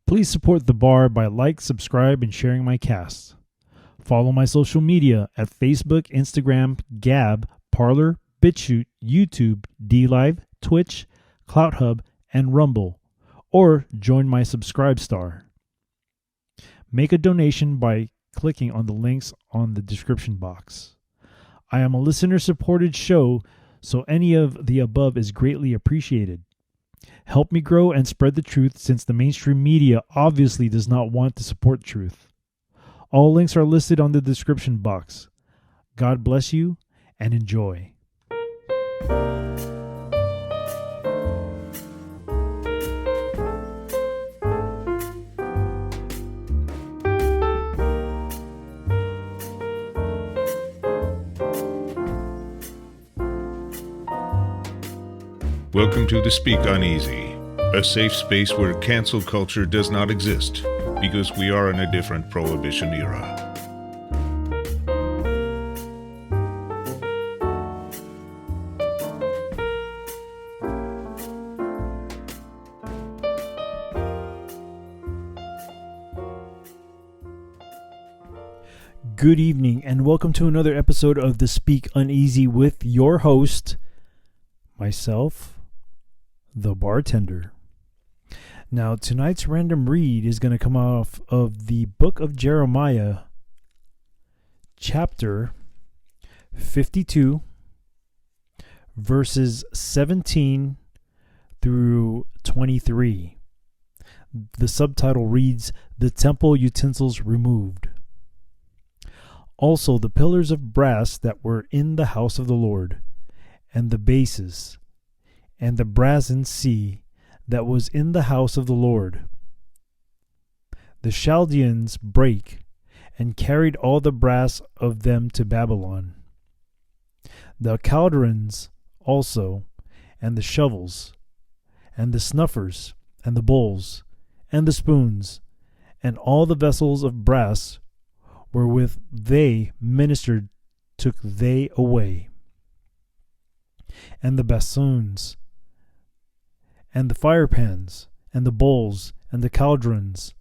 Please support the bar by subscribe, and sharing my cast. Follow my social media at Facebook, Instagram, Gab, Parler, BitChute, YouTube, DLive, Twitch, CloutHub, and Rumble, or join my Subscribe Star. Make a donation by clicking on the links on the description box. I am a listener-supported show, so any of the above is greatly appreciated. Help me grow and spread the truth, since the mainstream media obviously does not want to support truth. All links are listed on the description box. God bless you and enjoy. Welcome to the Speak Uneasy, a safe space where cancel culture does not exist, because we are in a different prohibition era. Good evening and welcome to another episode of the Speak Uneasy with your host, myself, the bartender. Now, tonight's random read is going to come off of the book of Jeremiah, chapter 52, verses 17 through 23. The subtitle reads, "The Temple Utensils Removed." Also, the pillars of brass that were in the house of the Lord, and the bases, and the brazen sea that was in the house of the Lord. The Chaldeans brake and carried all the brass of them to Babylon. The Chaldeans also, and the shovels, and the snuffers, and the bowls, and the spoons, and all the vessels of brass wherewith they ministered took they away. And the bassoons, and the firepans, and the bowls, and the cauldrons,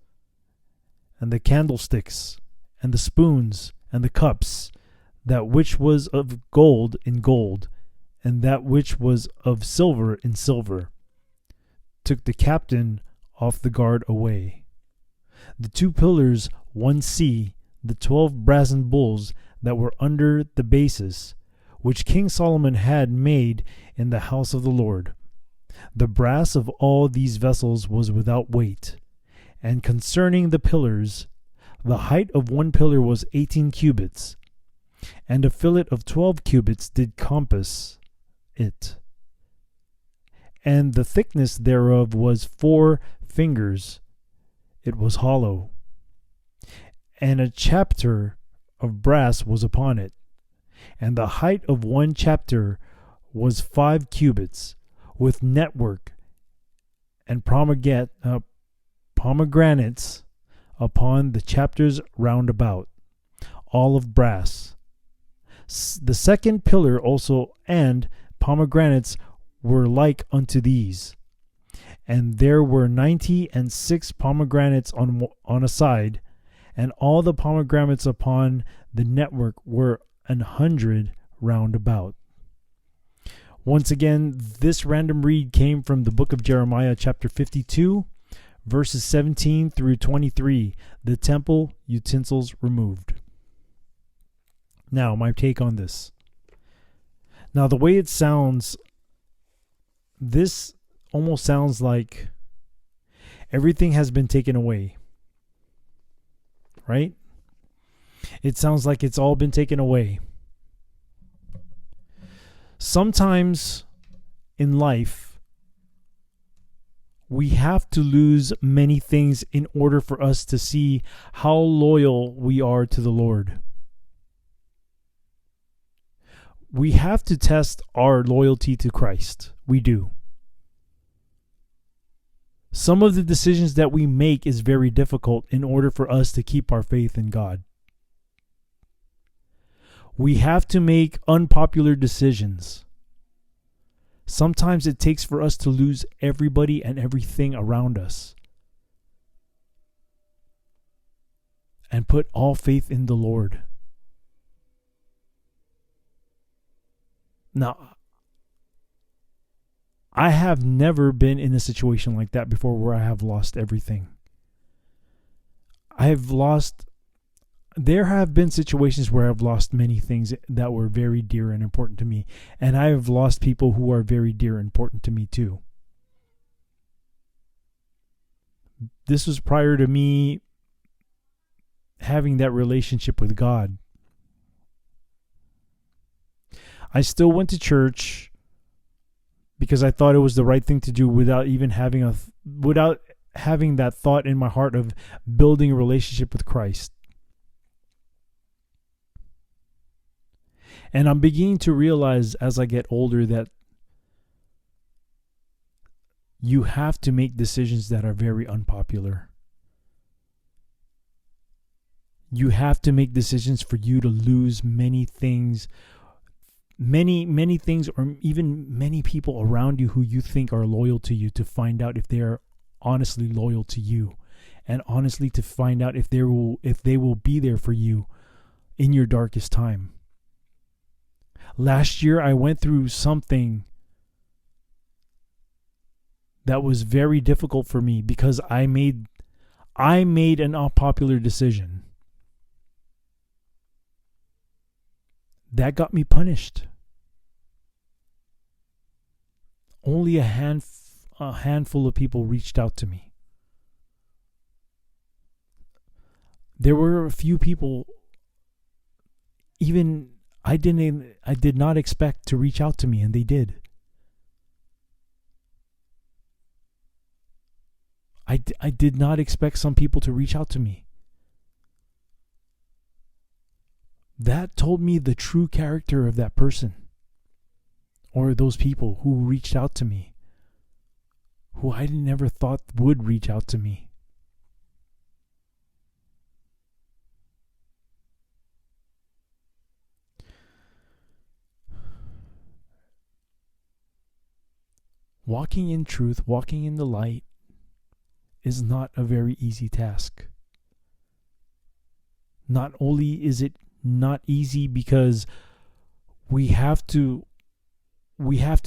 and the candlesticks, and the spoons, and the cups, that which was of gold in gold, and that which was of silver in silver, took the captain off the guard away. The two pillars, one sea, the 12 brazen bulls that were under the bases, which King Solomon had made in the house of the Lord. The brass of all these vessels was without weight. And concerning the pillars, the height of one pillar was 18 cubits, and a fillet of 12 cubits did compass it. And the thickness thereof was 4 fingers, it was hollow. And a chapter of brass was upon it, and the height of one chapter was 5 cubits, with network and pomegranates upon the chapters round about, all of brass. The second pillar also and pomegranates were like unto these, and there were 96 pomegranates on a side, and all the pomegranates upon the network were 100 round about. Once again, this random read came from the book of Jeremiah, chapter 52, verses 17 through 23, the temple utensils removed. Now, my take on this. Now, the way it sounds, this almost sounds like everything has been taken away. Right? It sounds like it's all been taken away. Sometimes in life, we have to lose many things in order for us to see how loyal we are to the Lord. We have to test our loyalty to Christ. We do. Some of the decisions that we make is very difficult in order for us to keep our faith in God. We have to make unpopular decisions. Sometimes it takes for us to lose everybody and everything around us. and put all faith in the Lord. Now, I have never been in a situation like that before where I have lost everything. There have been situations where I've lost many things that were very dear and important to me. And I have lost people who are very dear and important to me too. This was prior to me having that relationship with God. I still went to church because I thought it was the right thing to do without having that thought in my heart of building a relationship with Christ. And I'm beginning to realize as I get older that you have to make decisions that are very unpopular. You have to make decisions for you to lose many things, many things, or even many people around you who you think are loyal to you, to find out if they are honestly loyal to you, and honestly to find out if they will be there for you in your darkest time. Last year I went through something that was very difficult for me because I made an unpopular decision. That got me punished. Only a handful of people reached out to me. There were a few people even I did not expect to reach out to me, and they did. I did not expect some people to reach out to me. That told me the true character of that person, or those people who reached out to me, who I never thought would reach out to me. Walking in truth, walking in the light, is not a very easy task. Not only is it not easy because we have to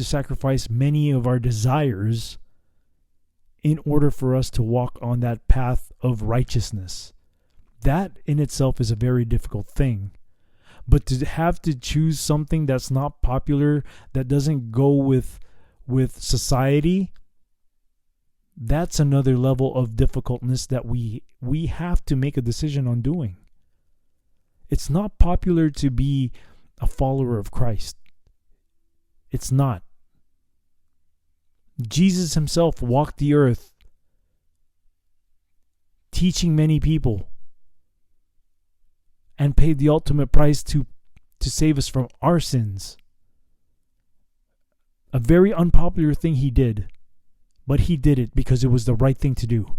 sacrifice many of our desires in order for us to walk on that path of righteousness. That in itself is a very difficult thing. But to have to choose something that's not popular, that doesn't go with society, that's another level of difficultness that we have to make a decision on doing. It's not popular to be a follower of Christ. It's not. Jesus himself walked the earth teaching many people and paid the ultimate price to save us from our sins. A very unpopular thing he did, but he did it because it was the right thing to do.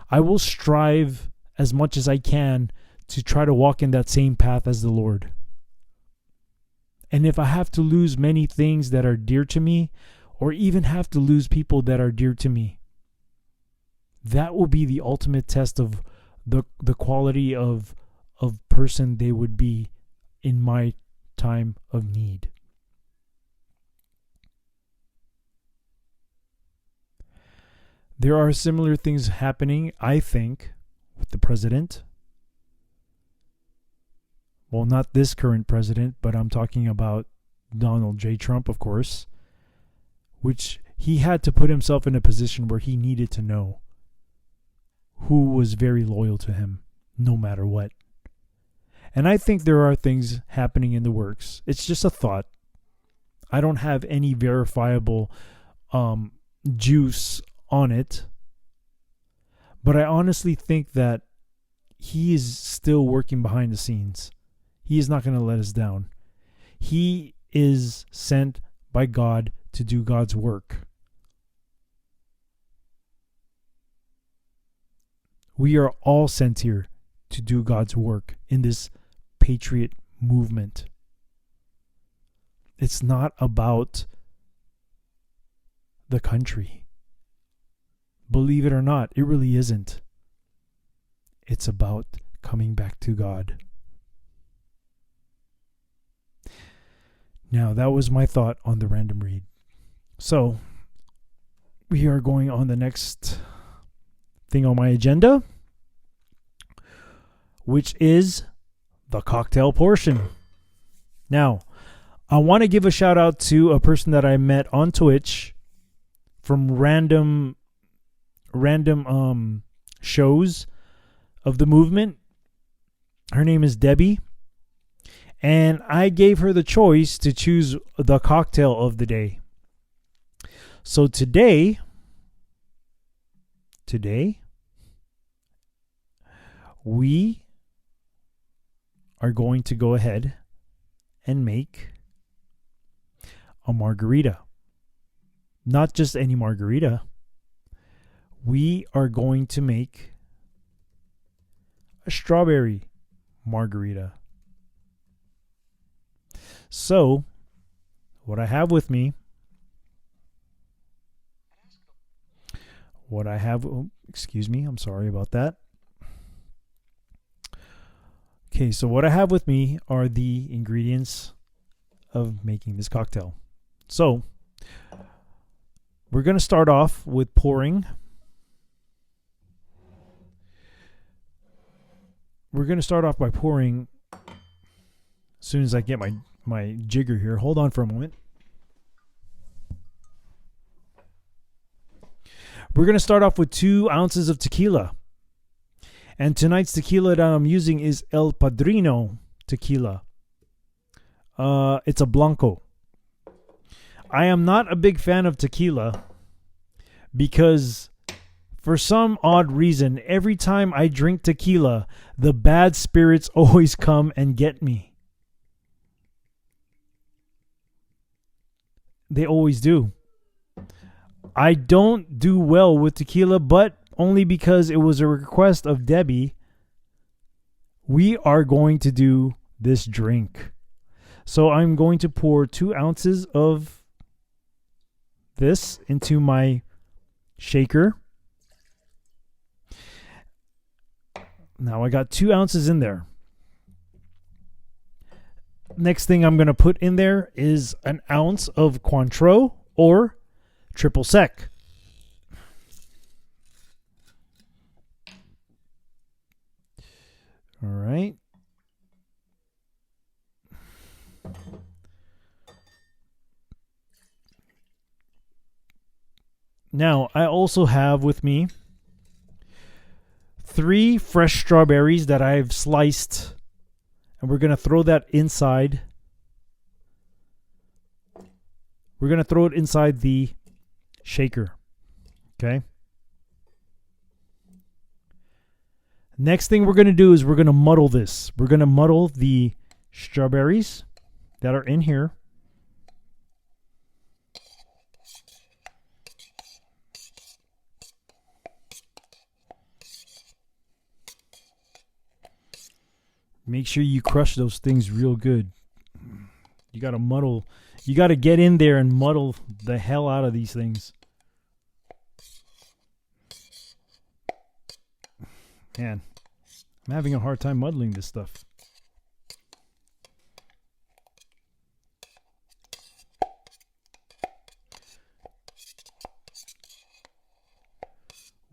I will strive as much as I can to try to walk in that same path as the Lord. And if I have to lose many things that are dear to me, or even have to lose people that are dear to me, that will be the ultimate test of the quality of person they would be in my time of need. There are similar things happening, I think, with the president. Well, not this current president, but I'm talking about Donald J. Trump, of course, which he had to put himself in a position where he needed to know who was very loyal to him, no matter what. And I think there are things happening in the works. It's just a thought. I don't have any verifiable juice on it. But I honestly think that he is still working behind the scenes. He is not going to let us down. He is sent by God to do God's work. We are all sent here to do God's work in this Patriot movement. It's not about the country. Believe it or not, it really isn't. It's about coming back to God. Now, that was my thought on the random read. So, we are going on the next thing on my agenda, which is the cocktail portion. Now, I want to give a shout out to a person that I met on Twitch from random shows of the movement. Her name is Debi, and I gave her the choice to choose the cocktail of the day. So today we are going to go ahead and make a margarita. Not just any margarita. We are going to make a strawberry margarita. So, what I have with me, excuse me, I'm sorry about that. Okay, so what I have with me are the ingredients of making this cocktail. So, we're going to start off with pouring. We're going to start off by pouring as soon as I get my jigger here. Hold on for a moment. We're going to start off with 2 ounces of tequila. And tonight's tequila that I'm using is El Padrino tequila. It's a Blanco. I am not a big fan of tequila because for some odd reason, every time I drink tequila, the bad spirits always come and get me. They always do. I don't do well with tequila, but only because it was a request of Debi. We are going to do this drink. So I'm going to pour 2 ounces of this into my shaker. Now I got 2 ounces in there. Next thing I'm going to put in there is an ounce of Cointreau or triple sec. All right. Now, I also have with me 3 fresh strawberries that I've sliced, and we're going to throw that inside. We're going to throw it inside the shaker. Okay? Next thing we're going to do is we're going to muddle this. We're going to muddle the strawberries that are in here. Make sure you crush those things real good. You got to muddle. You got to get in there and muddle the hell out of these things. Man, I'm having a hard time muddling this stuff.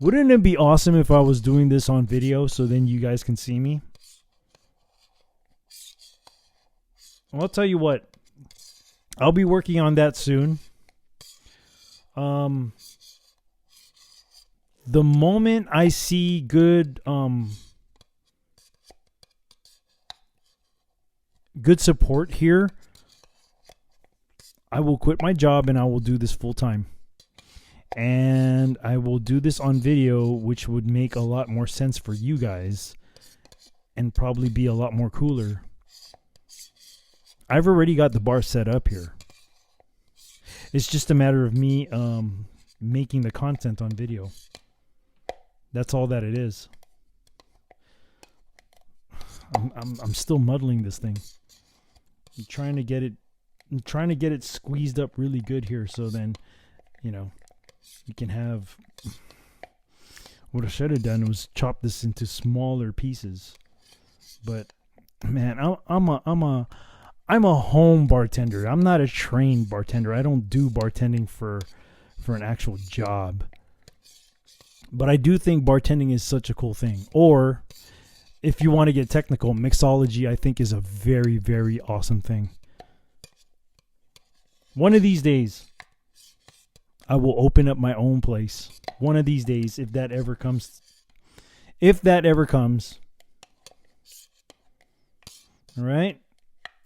Wouldn't it be awesome if I was doing this on video so then you guys can see me? Well, I'll tell you what. I'll be working on that soon. The moment I see good support here, I will quit my job and I will do this full time. And I will do this on video, which would make a lot more sense for you guys and probably be a lot more cooler. I've already got the bar set up here. It's just a matter of me making the content on video. That's all that it is. I'm still muddling this thing. I'm trying to get it squeezed up really good here so then, you know, you can have What I should have done was chop this into smaller pieces. But man, I'm a home bartender. I'm not a trained bartender. I don't do bartending for an actual job. But I do think bartending is such a cool thing. Or if you want to get technical, mixology I think is a very, very awesome thing. One of these days, I will open up my own place. One of these days, if that ever comes. If that ever comes. All right.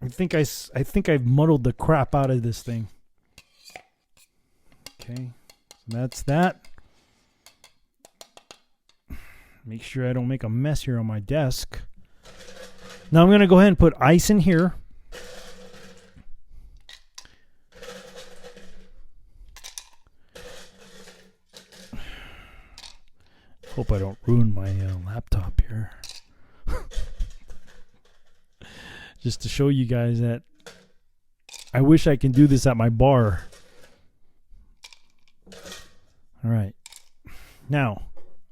I think I've muddled the crap out of this thing. Okay. That's that. Make sure I don't make a mess here on my desk. Now I'm going to go ahead and put ice in here. Hope I don't ruin my laptop here. Just to show you guys that I wish I can do this at my bar. All right. Now,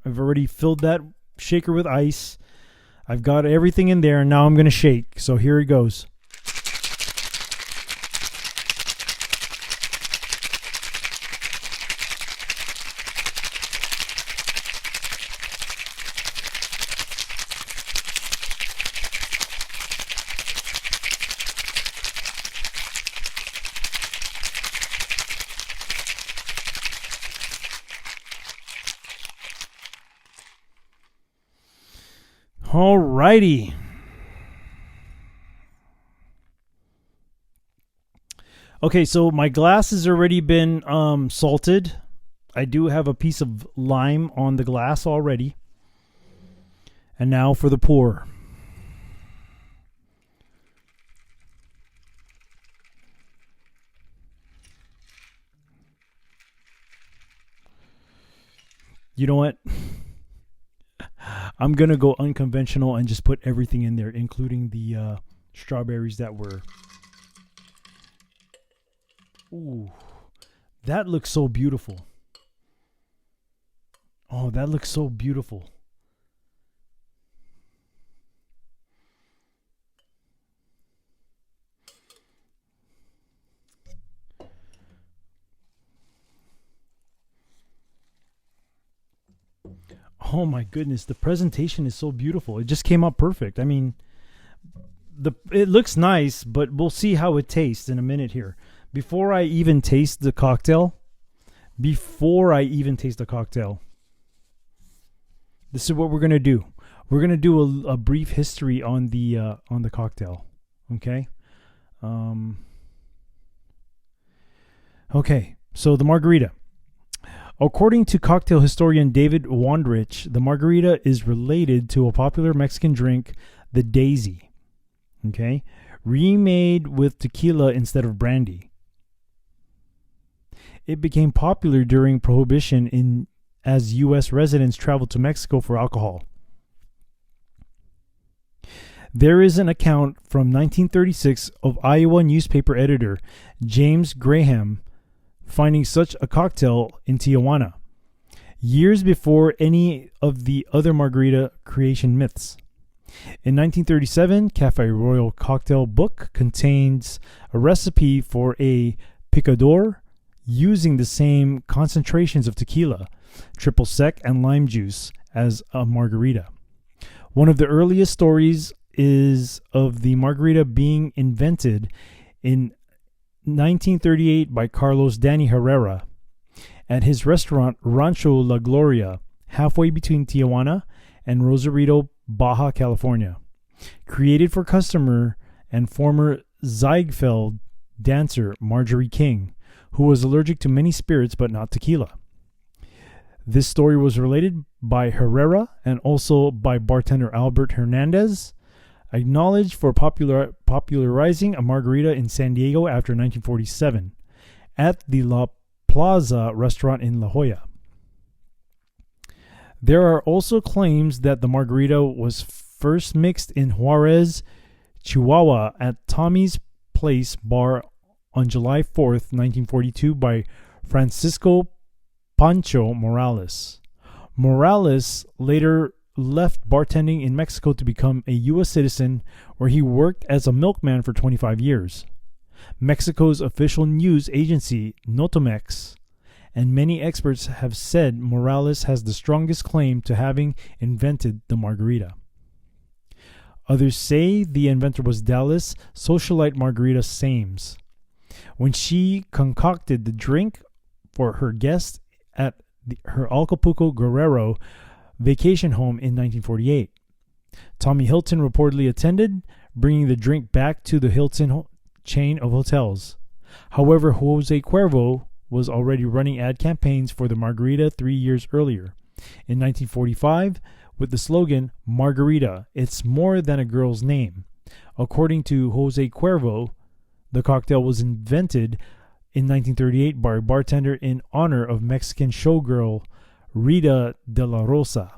I've already filled that shaker with ice. I've got everything in there, and now I'm going to shake. So here it goes. Alrighty. Okay, so my glass has already been salted. I do have a piece of lime on the glass already. And now for the pour. You know what? I'm going to go unconventional and just put everything in there, including the strawberries that were... Ooh, that looks so beautiful. Oh, that looks so beautiful. Oh my goodness, the presentation is so beautiful. It just came out perfect. I mean, it looks nice, but we'll see how it tastes in a minute here. Before I even taste the cocktail, this is what we're going to do. We're going to do a brief history on the cocktail. Okay? Okay, so the margarita. According to cocktail historian David Wondrich, the margarita is related to a popular Mexican drink, the Daisy, okay, remade with tequila instead of brandy. It became popular during Prohibition as U.S. residents traveled to Mexico for alcohol. There is an account from 1936 of Iowa newspaper editor James Graham finding such a cocktail in Tijuana, years before any of the other margarita creation myths. In 1937, Cafe Royal cocktail book contains a recipe for a picador using the same concentrations of tequila, triple sec, and lime juice as a margarita. One of the earliest stories is of the margarita being invented in 1938 by Carlos Danny Herrera at his restaurant Rancho La Gloria, halfway between Tijuana and Rosarito, Baja California. Created for customer and former Ziegfeld dancer Marjorie King, who was allergic to many spirits but not tequila. This story was related by Herrera and also by bartender Albert Hernandez, acknowledged for popularizing a margarita in San Diego after 1947 at the La Plaza restaurant in La Jolla. There are also claims that the margarita was first mixed in Juarez, Chihuahua at Tommy's Place Bar on July 4th, 1942 by Francisco Pancho Morales. Morales later left bartending in Mexico to become a U.S. citizen, where he worked as a milkman for 25 years. Mexico's official news agency, Notimex, and many experts have said Morales has the strongest claim to having invented the margarita. Others say the inventor was Dallas socialite Margarita Sames, when she concocted the drink for her guests at her Acapulco Guerrero vacation home in 1948. Tommy Hilton reportedly attended, bringing the drink back to the Hilton chain of hotels. However, Jose Cuervo was already running ad campaigns for the margarita 3 years earlier, in 1945, with the slogan, "Margarita, it's more than a girl's name." According to Jose Cuervo, the cocktail was invented in 1938 by a bartender in honor of Mexican showgirl Rita de la Rosa.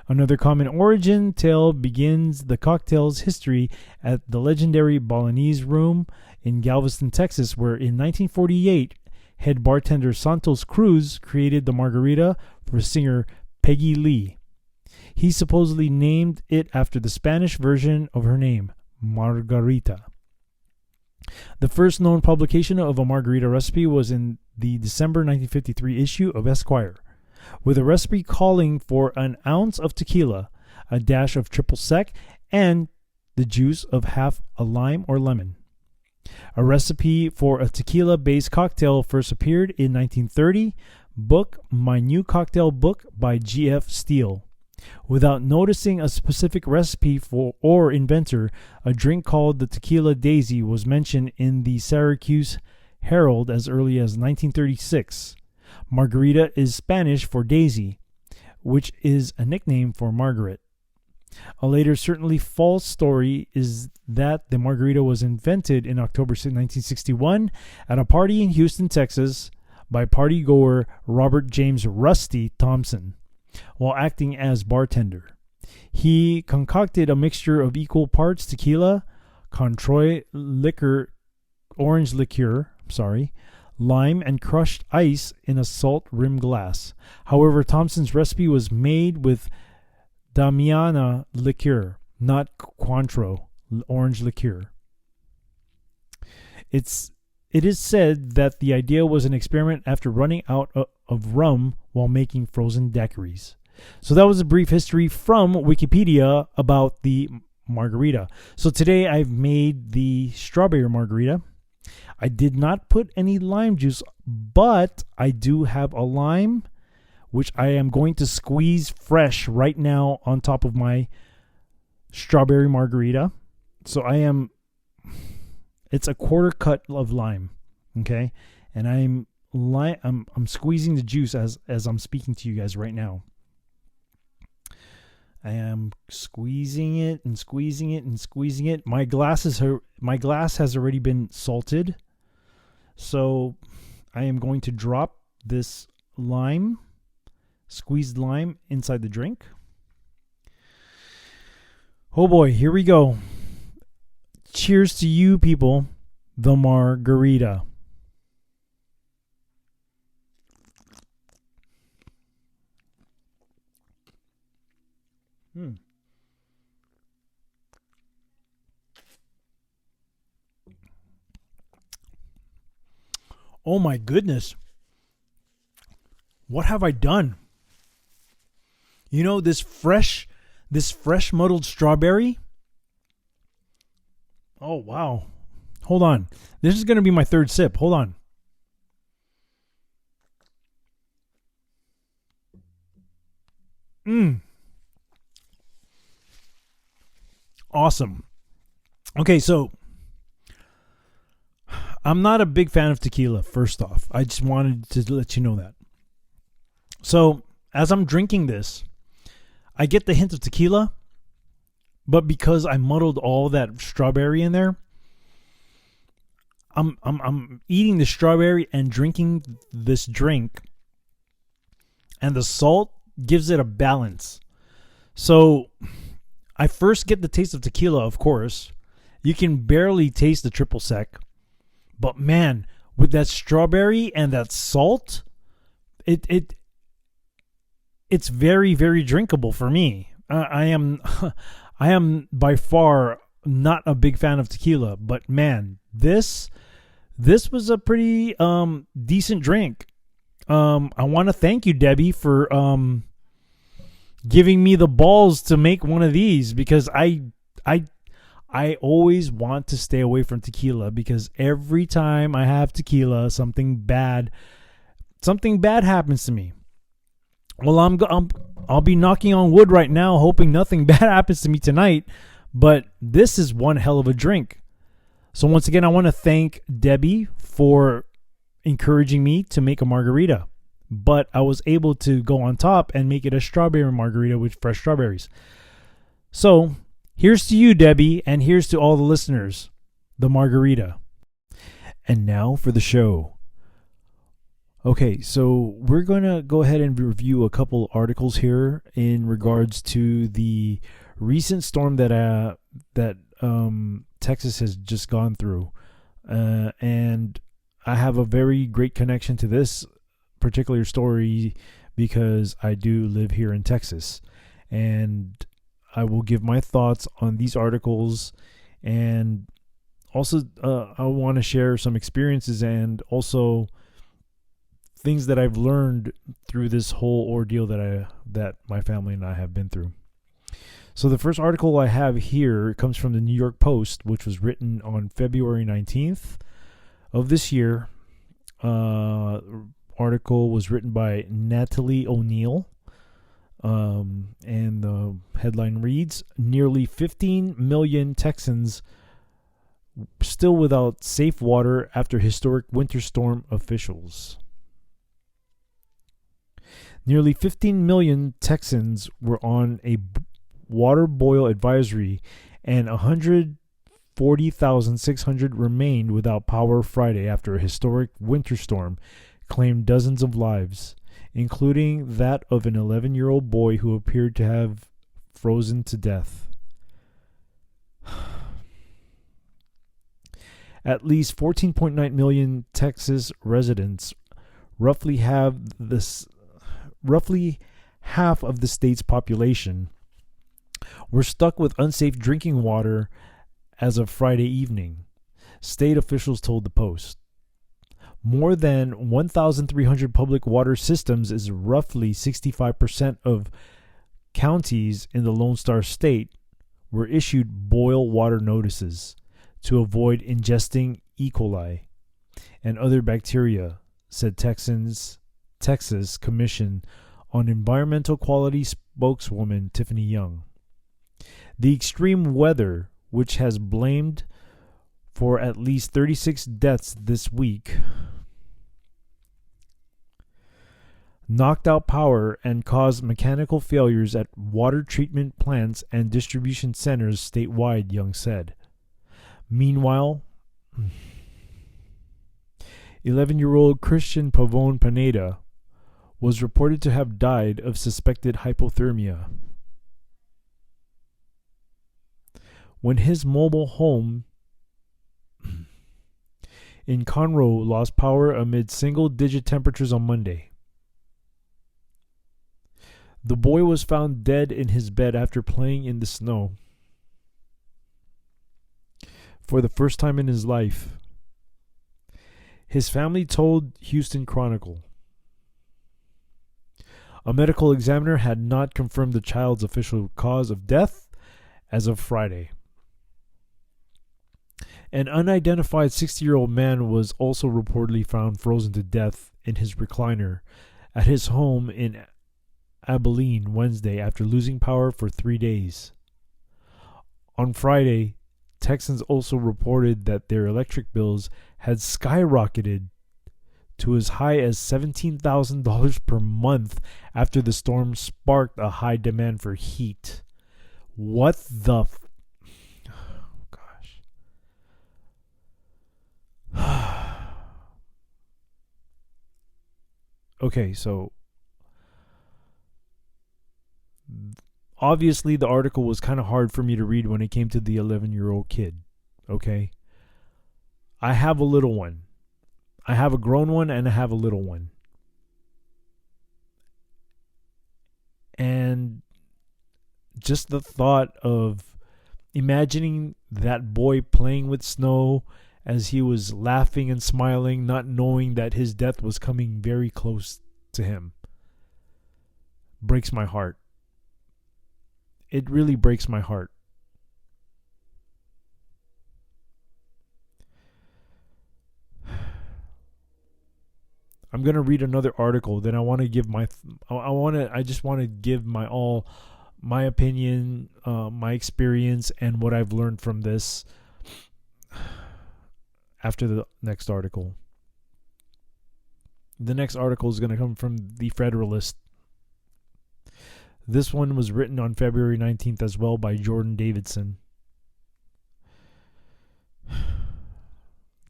Another common origin tale begins the cocktail's history at the legendary Balinese Room in Galveston, Texas, where in 1948, head bartender Santos Cruz created the margarita for singer Peggy Lee. He supposedly named it after the Spanish version of her name, Margarita. The first known publication of a margarita recipe was in the December 1953 issue of Esquire, with a recipe calling for an ounce of tequila, a dash of triple sec, and the juice of half a lime or lemon. A recipe for a tequila-based cocktail first appeared in 1930, book My New Cocktail Book by G.F. Steele. Without noticing a specific recipe for or inventor, a drink called the Tequila Daisy was mentioned in the Syracuse Herald as early as 1936. Margarita is Spanish for daisy, which is a nickname for Margaret. A later, certainly false story is that the margarita was invented in October 1961 at a party in Houston, Texas, by party-goer Robert James Rusty Thompson, while acting as bartender. He concocted a mixture of equal parts tequila, Cointreau orange liqueur, lime, and crushed ice in a salt-rimmed glass. However, Thompson's recipe was made with Damiana liqueur, not Cointreau orange liqueur. It is said that the idea was an experiment after running out of rum while making frozen daiquiris. So that was a brief history from Wikipedia about the margarita. So today I've made the strawberry margarita. I did not put any lime juice, but I do have a lime, which I am going to squeeze fresh right now on top of my strawberry margarita. So it's a quarter cut of lime, okay? And I'm squeezing the juice as I'm speaking to you guys right now. I am squeezing it and squeezing it and squeezing it. My glass has already been salted, so I am going to drop this squeezed lime inside the drink. Oh boy, here we go. Cheers to you people, the margarita. Oh my goodness. What have I done? You know, this fresh muddled strawberry. Oh, wow. Hold on. This is going to be my third sip. Hold on. Awesome. Okay, so I'm not a big fan of tequila, first off. I just wanted to let you know that. So, as I'm drinking this, I get the hint of tequila, but because I muddled all that strawberry in there, I'm eating the strawberry and drinking this drink, and the salt gives it a balance. So I first get the taste of tequila, of course. You can barely taste the triple sec, but man, with that strawberry and that salt, it it's very, very drinkable for me. I am I am by far not a big fan of tequila, but man, this was a pretty decent drink. I want to thank you, Debi, for giving me the balls to make one of these, because I always want to stay away from tequila, because every time I have tequila, something bad happens to me. Well, I'll be knocking on wood right now, hoping nothing bad happens to me tonight. But this is one hell of a drink. So once again, I want to thank Debi for encouraging me to make a margarita. But I was able to go on top and make it a strawberry margarita with fresh strawberries. So here's to you, Debi, and here's to all the listeners, the margarita. And now for the show. Okay, so we're going to go ahead and review a couple articles here in regards to the recent storm that Texas has just gone through. And I have a very great connection to this particular story because I do live here in Texas. And I will give my thoughts on these articles, and also I want to share some experiences and also things that I've learned through this whole ordeal that my family and I have been through. So the first article I have here comes from the New York Post, which was written on February 19th of this year. Article was written by Natalie O'Neill. And the headline reads, nearly 15 million Texans still without safe water after historic winter storm, officials. Nearly 15 million Texans were on a water boil advisory, and 140,600 remained without power Friday after a historic winter storm claimed dozens of lives, including that of an 11-year-old boy who appeared to have frozen to death. At least 14.9 million Texas residents, roughly half of the state's population, were stuck with unsafe drinking water as of Friday evening, state officials told the Post. More than 1,300 public water systems, is roughly 65% of counties in the Lone Star State, were issued boil water notices to avoid ingesting E. coli and other bacteria, said Texas Commission on Environmental Quality spokeswoman Tiffany Young. The extreme weather, which has blamed for at least 36 deaths this week, knocked out power and caused mechanical failures at water treatment plants and distribution centers statewide, Young said. Meanwhile, 11-year-old Christian Pavone Pineda was reported to have died of suspected hypothermia when his mobile home in Conroe lost power amid single-digit temperatures on Monday. The boy was found dead in his bed after playing in the snow for the first time in his life, his family told Houston Chronicle. A medical examiner had not confirmed the child's official cause of death as of Friday. An unidentified 60-year-old man was also reportedly found frozen to death in his recliner at his home in Abilene Wednesday after losing power for 3 days. On Friday, Texans also reported that their electric bills had skyrocketed to as high as $17,000 per month after the storm sparked a high demand for heat. What the Okay, so obviously the article was kind of hard for me to read when it came to the 11-year-old kid, okay? I have a little one. I have a grown one and I have a little one. just the thought of imagining that boy playing with snow as he was laughing and smiling, not knowing that his death was coming very close to him, breaks my heart. It really breaks my heart. I'm going to read another article. Then I want to give I just want to give my opinion, my experience, and what I've learned from this after the next article. The next article is going to come from the Federalist. This one was written on February 19th as well by Jordan Davidson.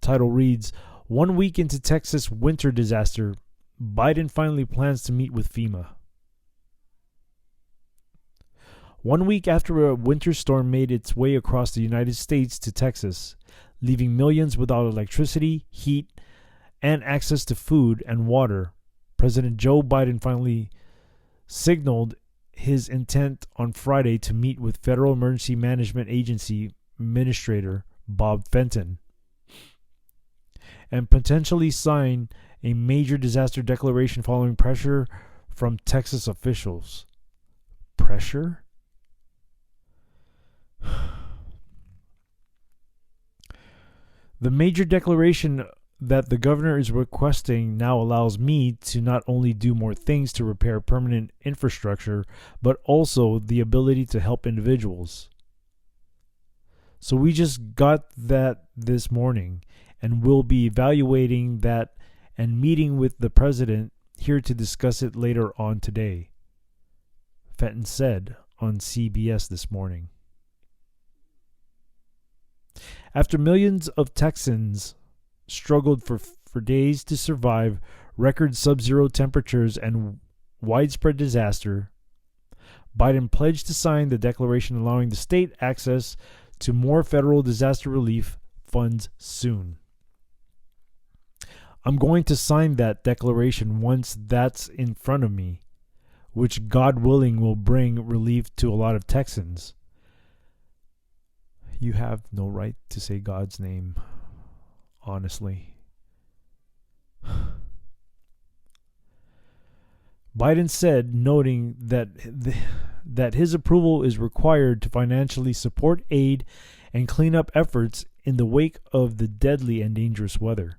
Title reads, 1 week into Texas winter disaster, Biden finally plans to meet with FEMA. 1 week after a winter storm made its way across the United States to Texas, leaving millions without electricity, heat, and access to food and water, President Joe Biden finally signaled his intent on Friday to meet with Federal Emergency Management Agency Administrator Bob Fenton and potentially sign a major disaster declaration following pressure from Texas officials. Pressure? The major declaration that the governor is requesting now allows me to not only do more things to repair permanent infrastructure, but also the ability to help individuals. So we just got that this morning, and we'll be evaluating that and meeting with the president here to discuss it later on today, Fenton said on CBS this morning. After millions of Texans struggled for days to survive record sub-zero temperatures and widespread disaster, Biden pledged to sign the declaration allowing the state access to more federal disaster relief funds soon. I'm going to sign that declaration once that's in front of me, which God willing will bring relief to a lot of Texans. You have no right to say God's name, honestly. Biden said, noting that his approval is required to financially support aid and cleanup efforts in the wake of the deadly and dangerous weather.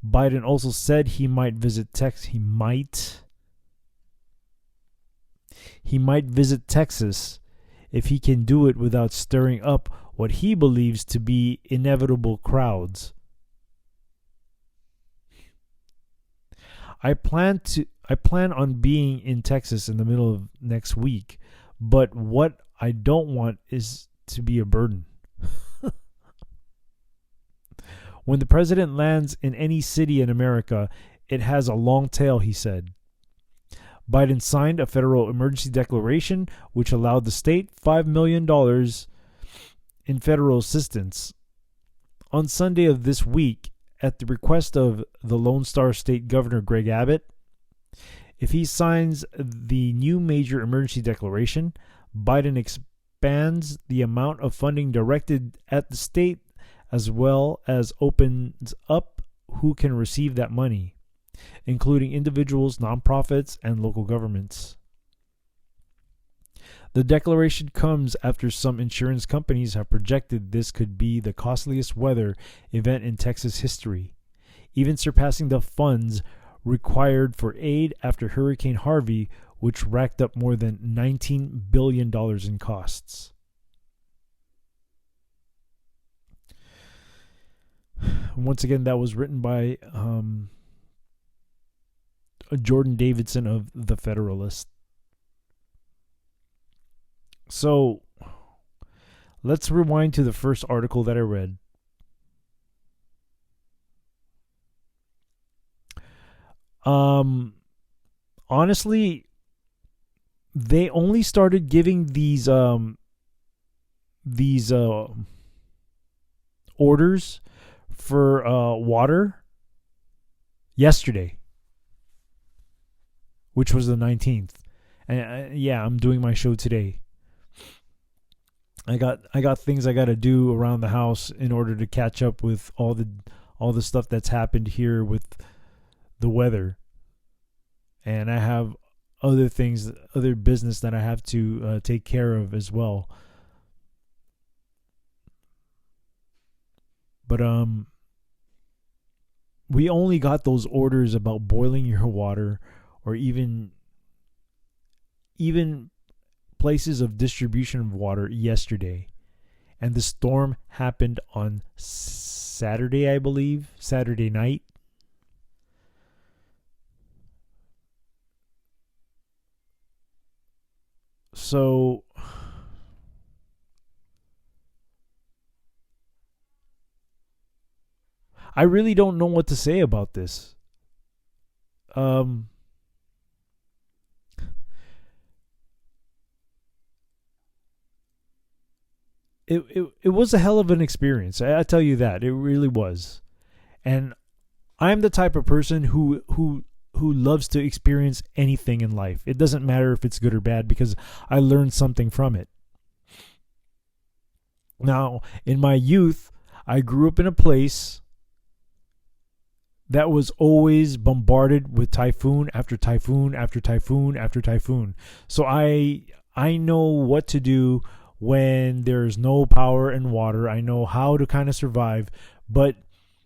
Biden also said he might visit Texas. He might visit Texas if he can do it without stirring up what he believes to be inevitable crowds. I plan on being in Texas in the middle of next week, but what I don't want is to be a burden. When the president lands in any city in America, it has a long tail, he said. Biden signed a federal emergency declaration which allowed the state $5 million in federal assistance. On Sunday of this week, at the request of the Lone Star State Governor Greg Abbott, if he signs the new major emergency declaration, Biden expands the amount of funding directed at the state as well as opens up who can receive that money, including individuals, nonprofits, and local governments. The declaration comes after some insurance companies have projected this could be the costliest weather event in Texas history, even surpassing the funds required for aid after Hurricane Harvey, which racked up more than $19 billion in costs. Once again, that was written by Jordan Davidson of The Federalist. So, let's rewind to the first article that I read. Honestly, they only started giving these orders for water yesterday, which was the 19th. And I'm doing my show today. I got things I got to do around the house in order to catch up with all the stuff that's happened here with the weather, and I have other business that I have to take care of as well. But we only got those orders about boiling your water, or even places of distribution of water yesterday. And the storm happened on Saturday, I believe, Saturday night. So I really don't know what to say about this. Um it was a hell of an experience. I tell you that. It really was. And I'm the type of person who loves to experience anything in life. It doesn't matter if it's good or bad, because I learned something from it. Now, in my youth, I grew up in a place that was always bombarded with typhoon after typhoon after typhoon after typhoon. So I know what to do when there's no power and water. I know how to kind of survive, but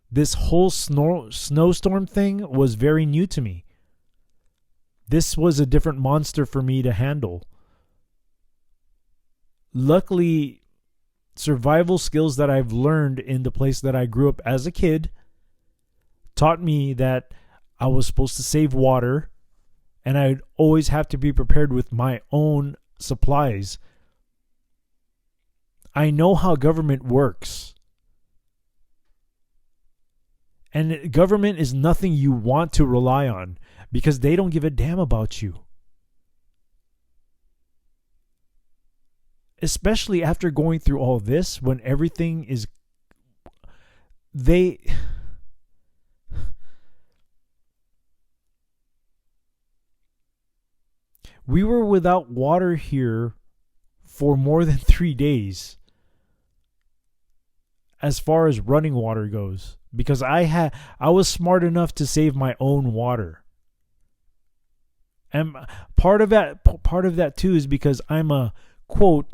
this whole snowstorm thing was very new to me. This was a different monster for me to handle. Luckily, survival skills that I've learned in the place that I grew up as a kid taught me that I was supposed to save water, and I'd always have to be prepared with my own supplies. I know how government works. And government is nothing you want to rely on, because they don't give a damn about you. Especially after going through all this, when everything is... We were without water here for more than 3 days, as far as running water goes, because I was smart enough to save my own water. And part of that too is because I'm a quote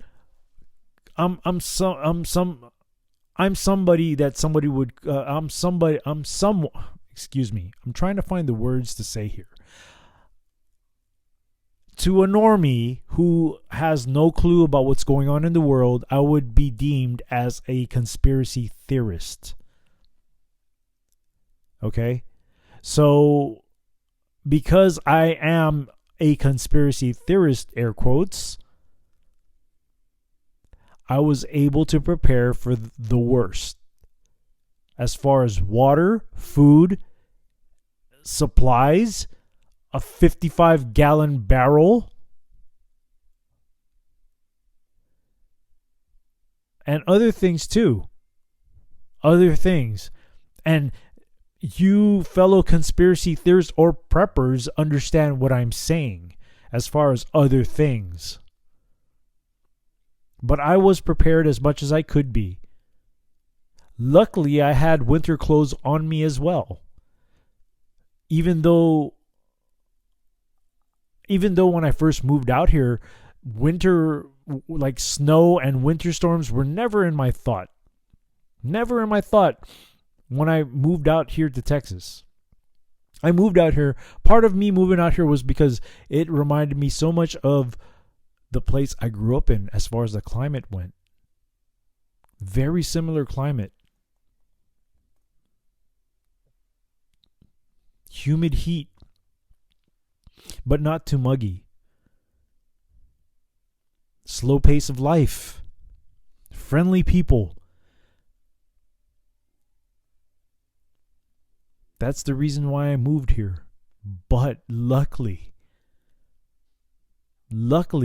I'm somebody that somebody would excuse me, I'm trying to find the words to say here. To a normie who has no clue about what's going on in the world, I would be deemed as a conspiracy theorist. Okay? So, because I am a conspiracy theorist, air quotes, I was able to prepare for the worst. As far as water, food, supplies, a 55-gallon barrel, and other things too. Other things. And you fellow conspiracy theorists or preppers understand what I'm saying as far as other things. But I was prepared as much as I could be. Luckily, I had winter clothes on me as well. Even though when I first moved out here, winter, like snow and winter storms, were never in my thought. Never in my thought when I moved out here to Texas. I moved out here. Part of me moving out here was because it reminded me so much of the place I grew up in as far as the climate went. Very similar climate. Humid heat, but not too muggy. Slow pace of life. Friendly people. That's the reason why I moved here. But luckily,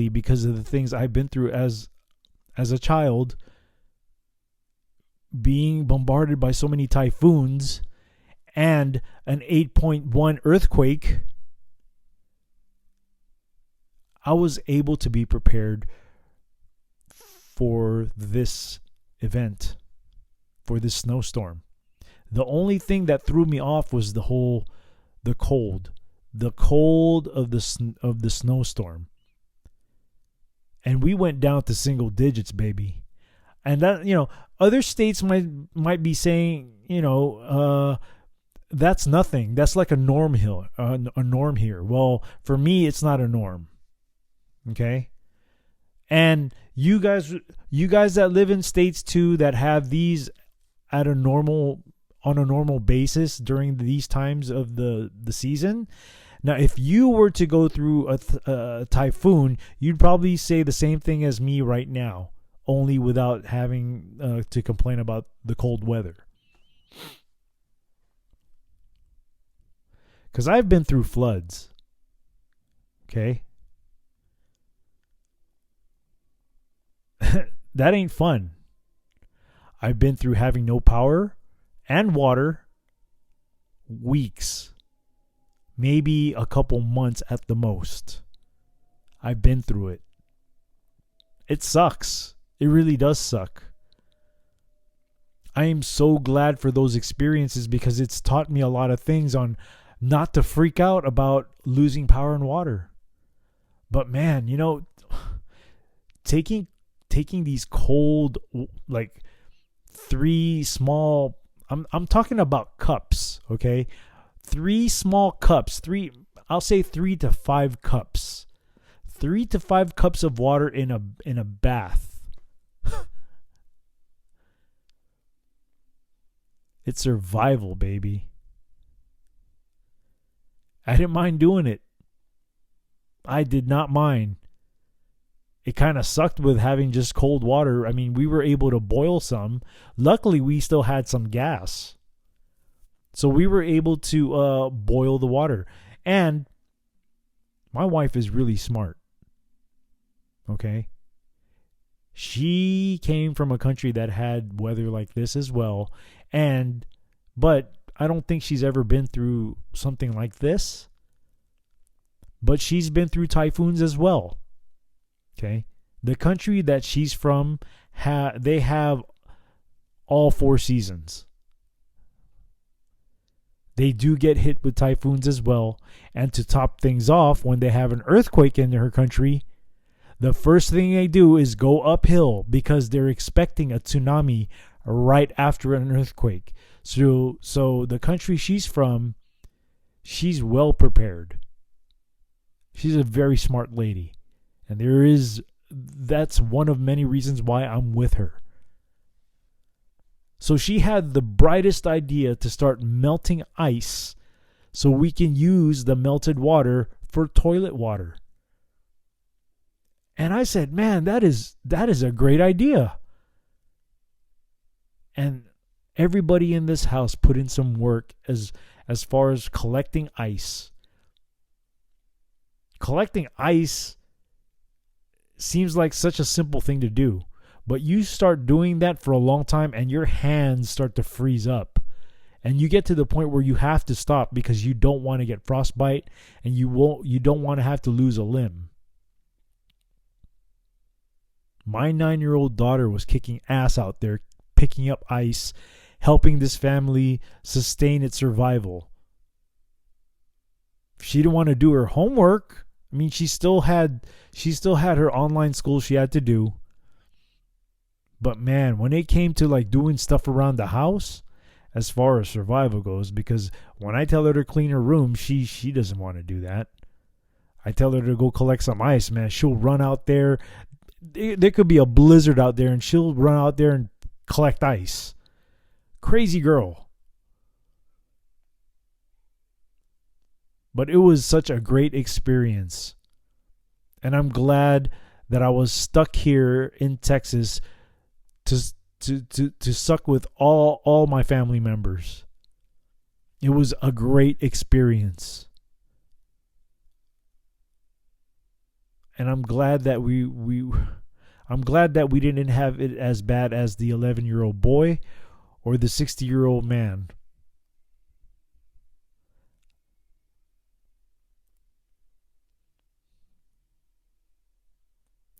because of the things I've been through as a child, being bombarded by so many typhoons and an 8.1 earthquake, I was able to be prepared for this event, for this snowstorm. The only thing that threw me off was the cold of the snowstorm. And we went down to single digits, baby. And that, other states might be saying, that's nothing. That's like a norm here. A norm here. Well, for me, it's not a norm. Okay. And you guys that live in states too that have these on a normal basis during these times of the season. Now, if you were to go through a typhoon, you'd probably say the same thing as me right now, only without having to complain about the cold weather. Because I've been through floods. Okay? That ain't fun. I've been through having no power and water weeks, maybe a couple months at the most. I've been through it. It sucks. It really does suck. I am so glad for those experiences because it's taught me a lot of things on not to freak out about losing power and water. But man, taking these cold, like 3 small, I'm talking about cups, okay? 3 small cups, I'll say 3 to 5 cups. 3 to 5 cups of water in a bath. It's survival, baby. I didn't mind doing it. I did not mind. It kind of sucked with having just cold water. I mean, we were able to boil some. Luckily, we still had some gas. So we were able to boil the water. And my wife is really smart. Okay? She came from a country that had weather like this as well. But I don't think she's ever been through something like this. But she's been through typhoons as well. Okay? The country that she's from, they have all 4 seasons. They do get hit with typhoons as well. And to top things off, when they have an earthquake in her country, the first thing they do is go uphill because they're expecting a tsunami right after an earthquake. So the country she's from, she's well prepared. She's a very smart lady. And that's one of many reasons why I'm with her. So she had the brightest idea to start melting ice so we can use the melted water for toilet water. And I said, man, that is a great idea. And everybody in this house put in some work as far as collecting ice. Collecting ice seems like such a simple thing to do, but you start doing that for a long time and your hands start to freeze up. And you get to the point where you have to stop because you don't want to get frostbite and you don't want to have to lose a limb. My 9-year-old daughter was kicking ass out there, picking up ice, helping this family sustain its survival. She didn't want to do her homework. I mean, she still had her online school she had to do. But man, when it came to like doing stuff around the house, as far as survival goes, because when I tell her to clean her room, she doesn't want to do that. I tell her to go collect some ice, man. She'll run out there. There could be a blizzard out there and she'll run out there and collect ice. Crazy girl. But it was such a great experience. And I'm glad that I was stuck here in Texas to suck with all my family members. It was a great experience. And I'm glad that we didn't have it as bad as the 11-year-old boy or the 60-year-old man.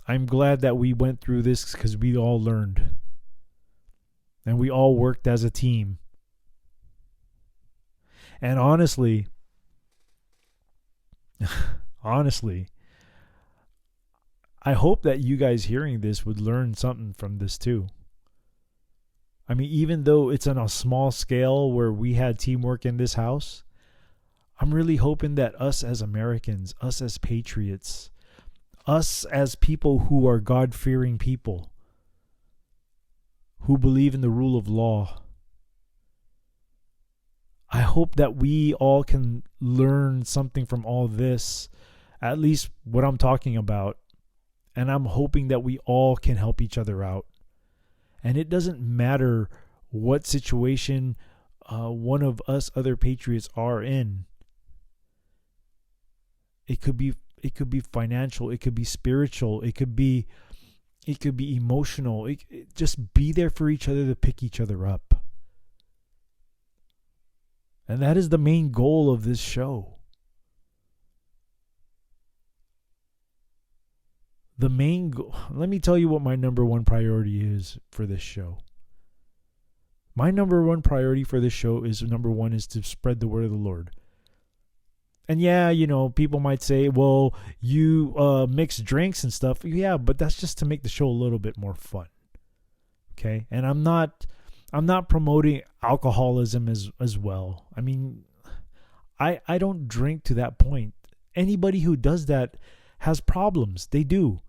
I'm glad that we went through this because we all learned. And we all worked as a team. And honestly, I hope that you guys hearing this would learn something from this too. I mean, even though it's on a small scale where we had teamwork in this house, I'm really hoping that us as Americans, us as patriots, us as people who are God-fearing people, who believe in the rule of law, I hope that we all can learn something from all this, at least what I'm talking about. And I'm hoping that we all can help each other out. And it doesn't matter what situation one of us other patriots are in. It could be financial, it could be spiritual, it could be emotional. Just be there for each other to pick each other up. And that is the main goal of this show. Let me tell you what my number one priority is for this show. My number one priority for this show is to spread the word of the Lord. And yeah, people might say, well, you mix drinks and stuff. Yeah, but that's just to make the show a little bit more fun. Okay? And I'm not promoting alcoholism as well. I mean, I don't drink to that point. Anybody who does that has problems. They do.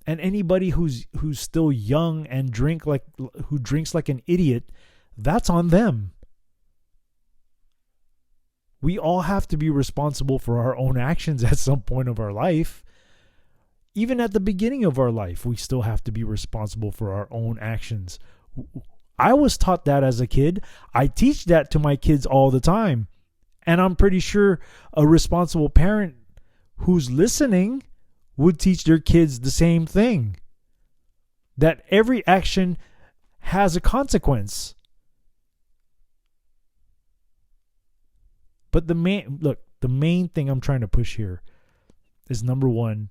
And anybody who's still young and who drinks like an idiot, that's on them. We all have to be responsible for our own actions at some point of our life. Even at the beginning of our life, we still have to be responsible for our own actions. I was taught that as a kid. I teach that to my kids all the time. And I'm pretty sure a responsible parent who's listening would teach their kids the same thing. That every action has a consequence. But the main thing I'm trying to push here is, number one,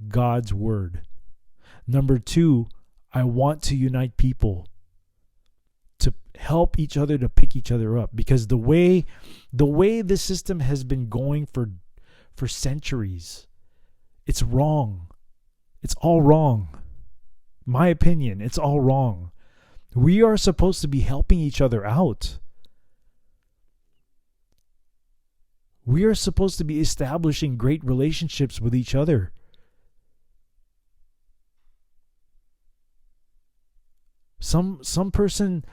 God's word. Number two, I want to unite people to help each other, to pick each other up, because the way the system has been going for centuries, it's wrong. It's all wrong. My opinion, it's all wrong. We are supposed to be helping each other out. We are supposed to be establishing great relationships with each other. Some person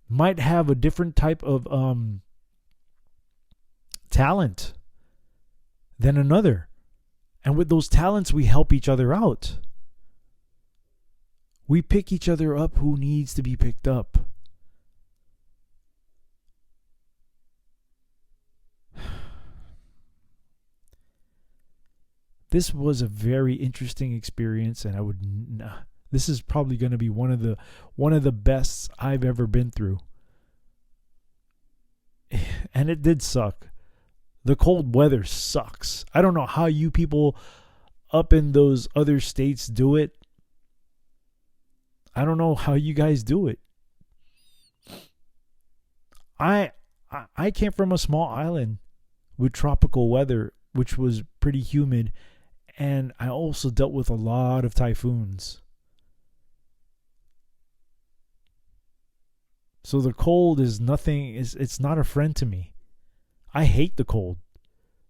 might have a different type of talent than another. And with those talents, we help each other out. We pick each other up who needs to be picked up. This was a very interesting experience, and this is probably going to be one of the best I've ever been through. And it did suck. The cold weather sucks. I don't know how you people up in those other states do it. I don't know how you guys do it. I came from a small island with tropical weather, which was pretty humid, and I also dealt with a lot of typhoons. So the cold is it's not a friend to me. I hate the cold.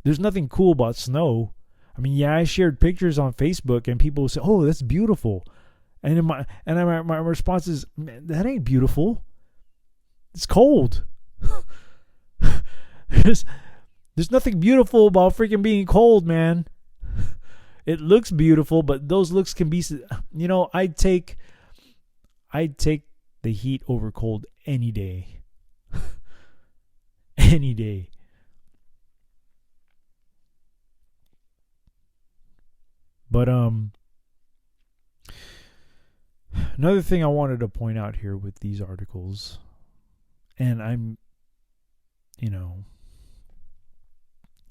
There's nothing cool about snow. I mean, yeah, I shared pictures on Facebook and people say, "Oh, that's beautiful." And my response is, "Man, that ain't beautiful. It's cold." There's nothing beautiful about freaking being cold, man. It looks beautiful, but those looks can be, I'd take the heat over cold any day. Any day. But another thing I wanted to point out here with these articles, and I'm,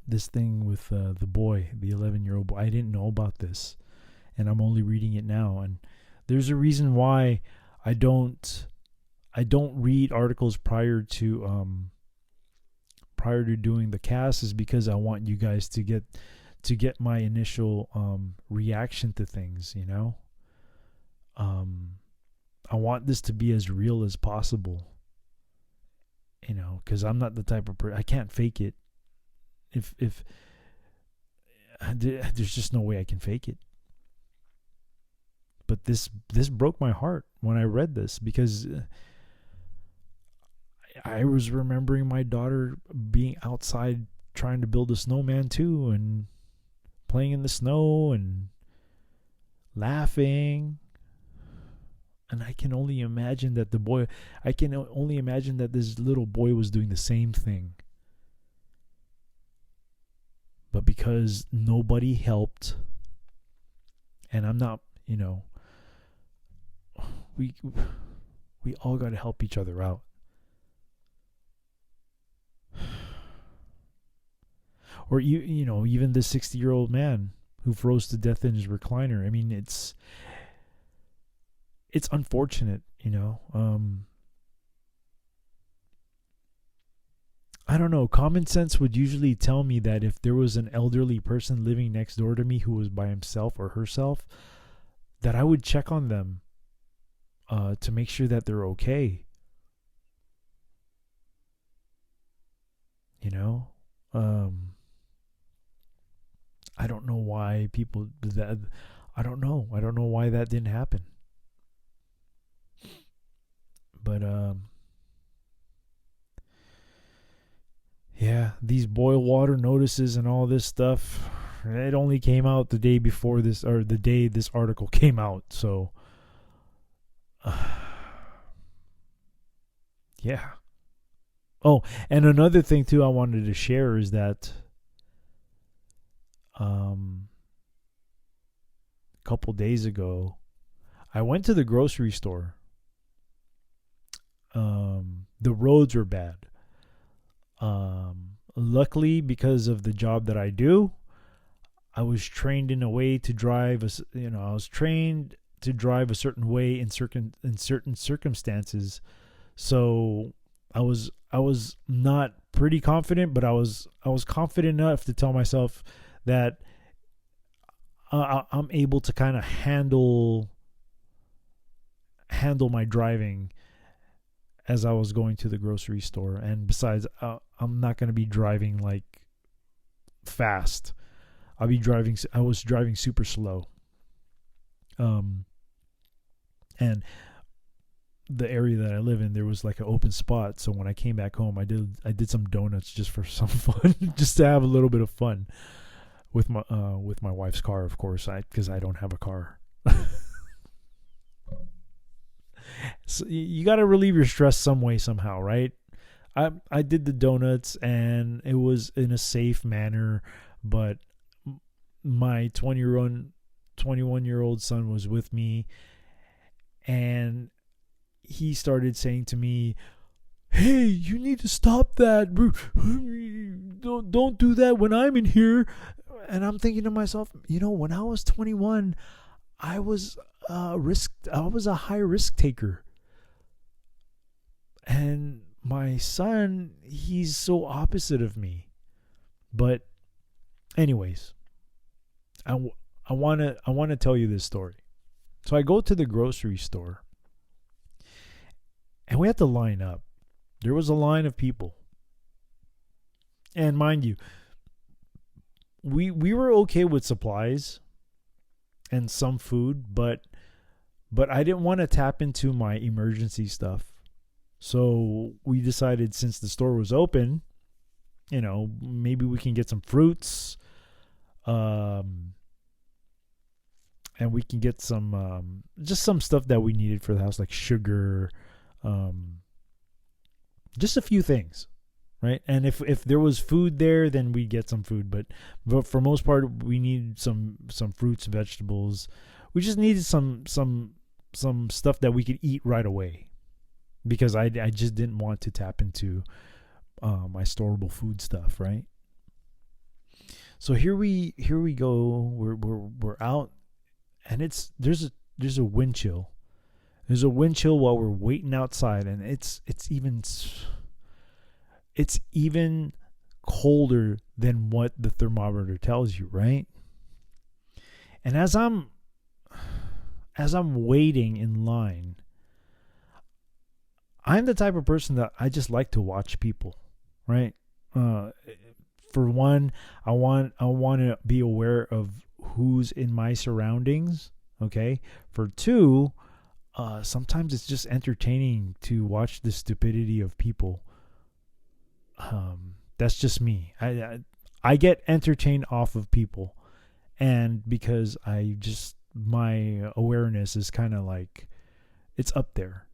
this thing with the boy, the 11-year-old boy, I didn't know about this. and I'm only reading it now. And there's a reason why I don't read articles prior to doing the cast, is because I want you guys to get my initial reaction to things, you know. I want this to be as real as possible, you know, because I'm not the type of person, I can't fake it. If there's just no way I can fake it. But this broke my heart when I read this, because I was remembering my daughter being outside trying to build a snowman too, and playing in the snow and laughing. And I can only imagine that this little boy was doing the same thing. But because nobody helped, and I'm not, you know, we all got to help each other out. Or you know, even the 60-year-old man who froze to death in his recliner. I mean, it's unfortunate, you know. I don't know. Common sense would usually tell me that if there was an elderly person living next door to me who was by himself or herself, that I would check on them to make sure that they're okay. You know? I don't know why people that I don't know why that didn't happen. But yeah, these boil water notices and all this stuff, it only came out the day before this, or the day this article came out. So yeah. Oh, and another thing too I wanted to share is that a couple days ago I went to the grocery store. The roads were bad. Luckily, because of the job that I do, I was trained in a way to drive. I was trained to drive a certain way in certain circumstances. So I was not pretty confident, but I was confident enough to tell myself that I'm able to kind of handle my driving as I was going to the grocery store. And besides, I'm not going to be driving like fast. I was driving super slow. And the area that I live in, there was like an open spot. So when I came back home, I did some donuts just for some fun, just to have a little bit of fun with my wife's car, of course, because I don't have a car. So you got to relieve your stress some way, somehow, right? I did the donuts, and it was in a safe manner, but my 21-year-old son was with me, and he started saying to me, "Hey, you need to stop that. Don't do that when I'm in here." And I'm thinking to myself, you know, when I was 21, I was a high risk taker. And my son, he's so opposite of me. But anyways, I want to tell you this story. So I go to the grocery store, and we had to line up. There was a line of people. And mind you, we were okay with supplies and some food, but I didn't want to tap into my emergency stuff. So we decided, since the store was open, you know, maybe we can get some fruits, and we can get some just some stuff that we needed for the house, like sugar, just a few things, right? And if there was food there, then we'd get some food, but for most part, we needed some fruits, vegetables. We just needed some stuff that we could eat right away, because I just didn't want to tap into my storable food stuff, right? So here we go. We're out, and there's a wind chill. There's a wind chill while we're waiting outside, and it's even colder than what the thermometer tells you, right? And as I'm waiting in line, I'm the type of person that I just like to watch people, right? For one, I want to be aware of who's in my surroundings. Okay. For two, sometimes it's just entertaining to watch the stupidity of people. That's just me. I get entertained off of people, and because my awareness is kind of like, it's up there.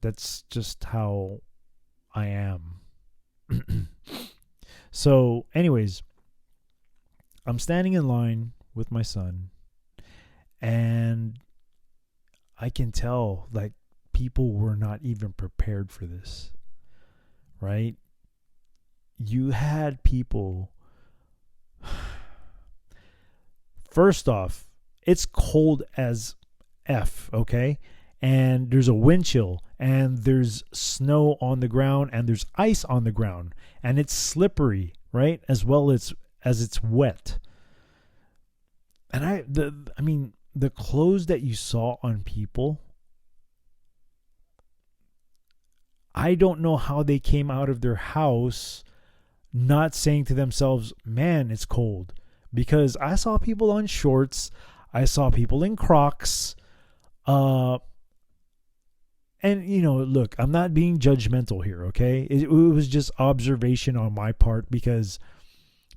That's just how I am. So, anyways, I'm standing in line with my son, and I can tell like people were not even prepared for this, right? You had people. First off, it's cold as F, okay? And there's a wind chill, and there's snow on the ground, and there's ice on the ground, and it's slippery, right? As well as it's wet. And the clothes that you saw on people, I don't know how they came out of their house not saying to themselves, man, it's cold. Because I saw people on shorts, I saw people in Crocs, and, look, I'm not being judgmental here, okay? It was just observation on my part because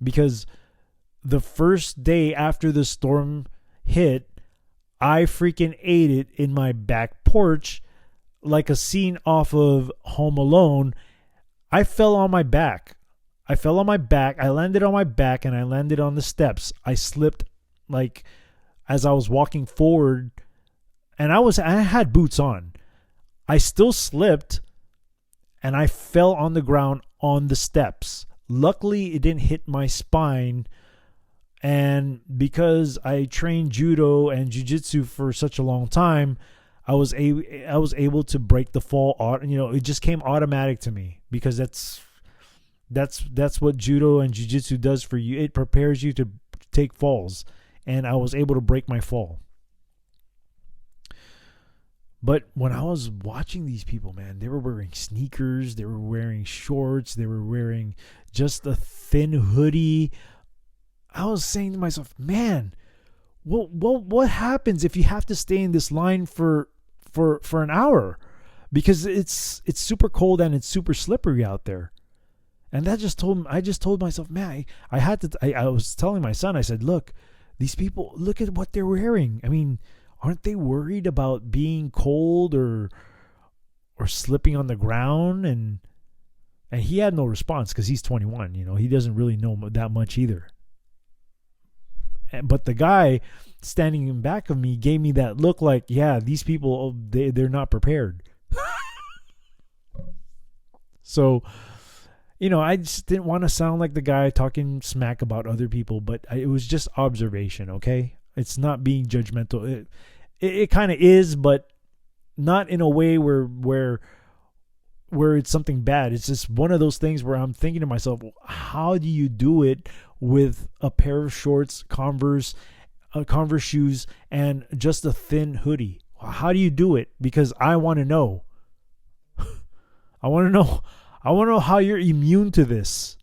the first day after the storm hit, I freaking ate it in my back porch like a scene off of Home Alone. I fell on my back. I landed on my back, and I landed on the steps. I slipped like as I was walking forward, and I had boots on. I still slipped, and I fell on the ground on the steps. Luckily, it didn't hit my spine, and because I trained judo and jiu-jitsu for such a long time, I was able to break the fall. It just came automatic to me because that's what judo and jiu-jitsu does for you. It prepares you to take falls, and I was able to break my fall. But when I was watching these people, man, they were wearing sneakers, they were wearing shorts, they were wearing just a thin hoodie. I was saying to myself, man, what happens if you have to stay in this line for an hour? Because it's super cold and it's super slippery out there. And I just told myself, man, I was telling my son, I said, look, these people, look at what they're wearing. I mean, aren't they worried about being cold or slipping on the ground? And he had no response because he's 21. He doesn't really know that much either. But the guy standing in back of me gave me that look like, yeah, these people, they're not prepared. So, I just didn't want to sound like the guy talking smack about other people, but it was just observation, okay? It's not being judgmental. It kind of is, but not in a way where it's something bad. It's just one of those things where I'm thinking to myself, how do you do it with a pair of shorts, Converse shoes, and just a thin hoodie? How do you do it? Because I want to know. I want to know how you're immune to this,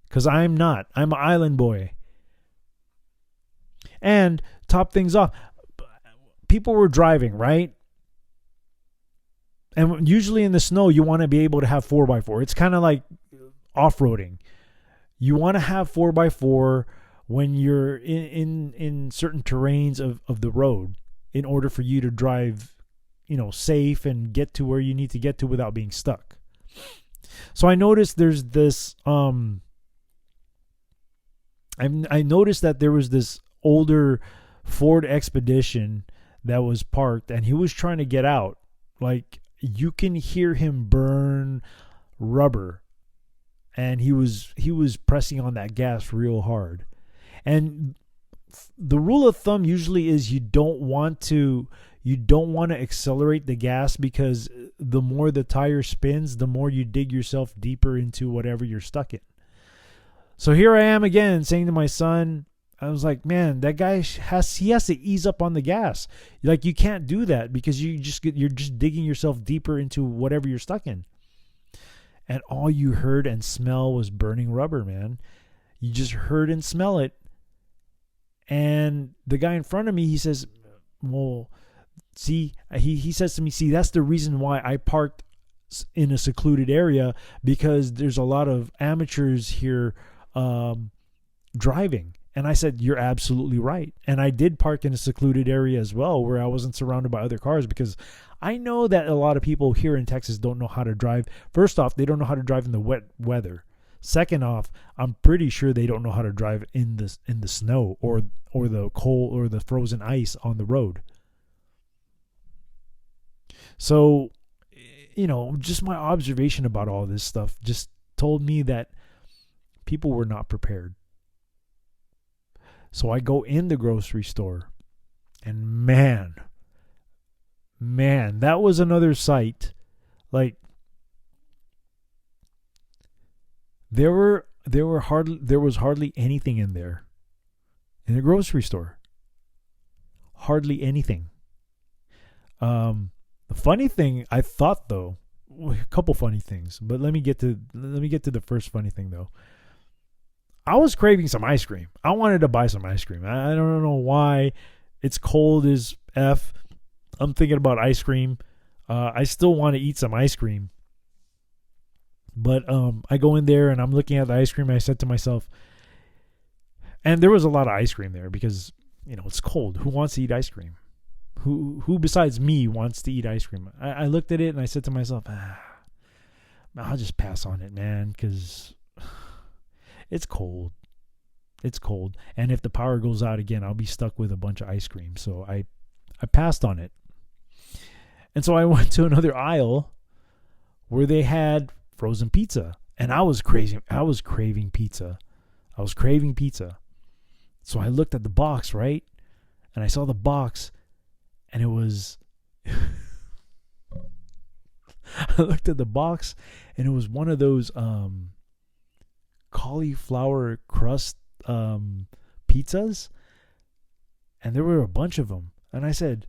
because I'm not. I'm an island boy. And top things off, people were driving, right? And usually in the snow, you want to be able to have 4x4. It's kind of like off-roading. You want to have 4x4 when you're in certain terrains of the road in order for you to drive, safe and get to where you need to get to without being stuck. So I noticed there's this, I noticed that there was this older Ford Expedition that was parked, and he was trying to get out. Like, you can hear him burn rubber, and he was pressing on that gas real hard. And the rule of thumb usually is you don't want to accelerate the gas, because the more the tire spins, the more you dig yourself deeper into whatever you're stuck in. So here I am again saying to my son, I was like, man, that guy has to ease up on the gas. Like, you can't do that, because you're just digging yourself deeper into whatever you're stuck in. And all you heard and smell was burning rubber, man. You just heard and smell it. And the guy in front of me, he says, well, see, he says to me, see, that's the reason why I parked in a secluded area, because there's a lot of amateurs here driving. And I said, you're absolutely right. And I did park in a secluded area as well, where I wasn't surrounded by other cars, because I know that a lot of people here in Texas don't know how to drive. First off, they don't know how to drive in the wet weather. Second off, I'm pretty sure they don't know how to drive in the snow or the cold or the frozen ice on the road. So, just my observation about all this stuff just told me that people were not prepared. So I go in the grocery store, and man, that was another sight. Like, there was hardly anything in there, in the grocery store. Hardly anything. The funny thing, I thought, though, a couple funny things, but let me get to the first funny thing, though. I was craving some ice cream. I wanted to buy some ice cream. I don't know why. It's cold as F. I'm thinking about ice cream. I still want to eat some ice cream. But I go in there and I'm looking at the ice cream. And I said to myself, and there was a lot of ice cream there because, it's cold. Who wants to eat ice cream? Who besides me wants to eat ice cream? I looked at it and I said to myself, I'll just pass on it, man, because it's cold. It's cold. And if the power goes out again, I'll be stuck with a bunch of ice cream. So I passed on it. And so I went to another aisle where they had frozen pizza. And I was craving pizza. So I looked at the box, right? And I saw the box, and it was I looked at the box, and it was one of those cauliflower crust pizzas, and there were a bunch of them. And I said,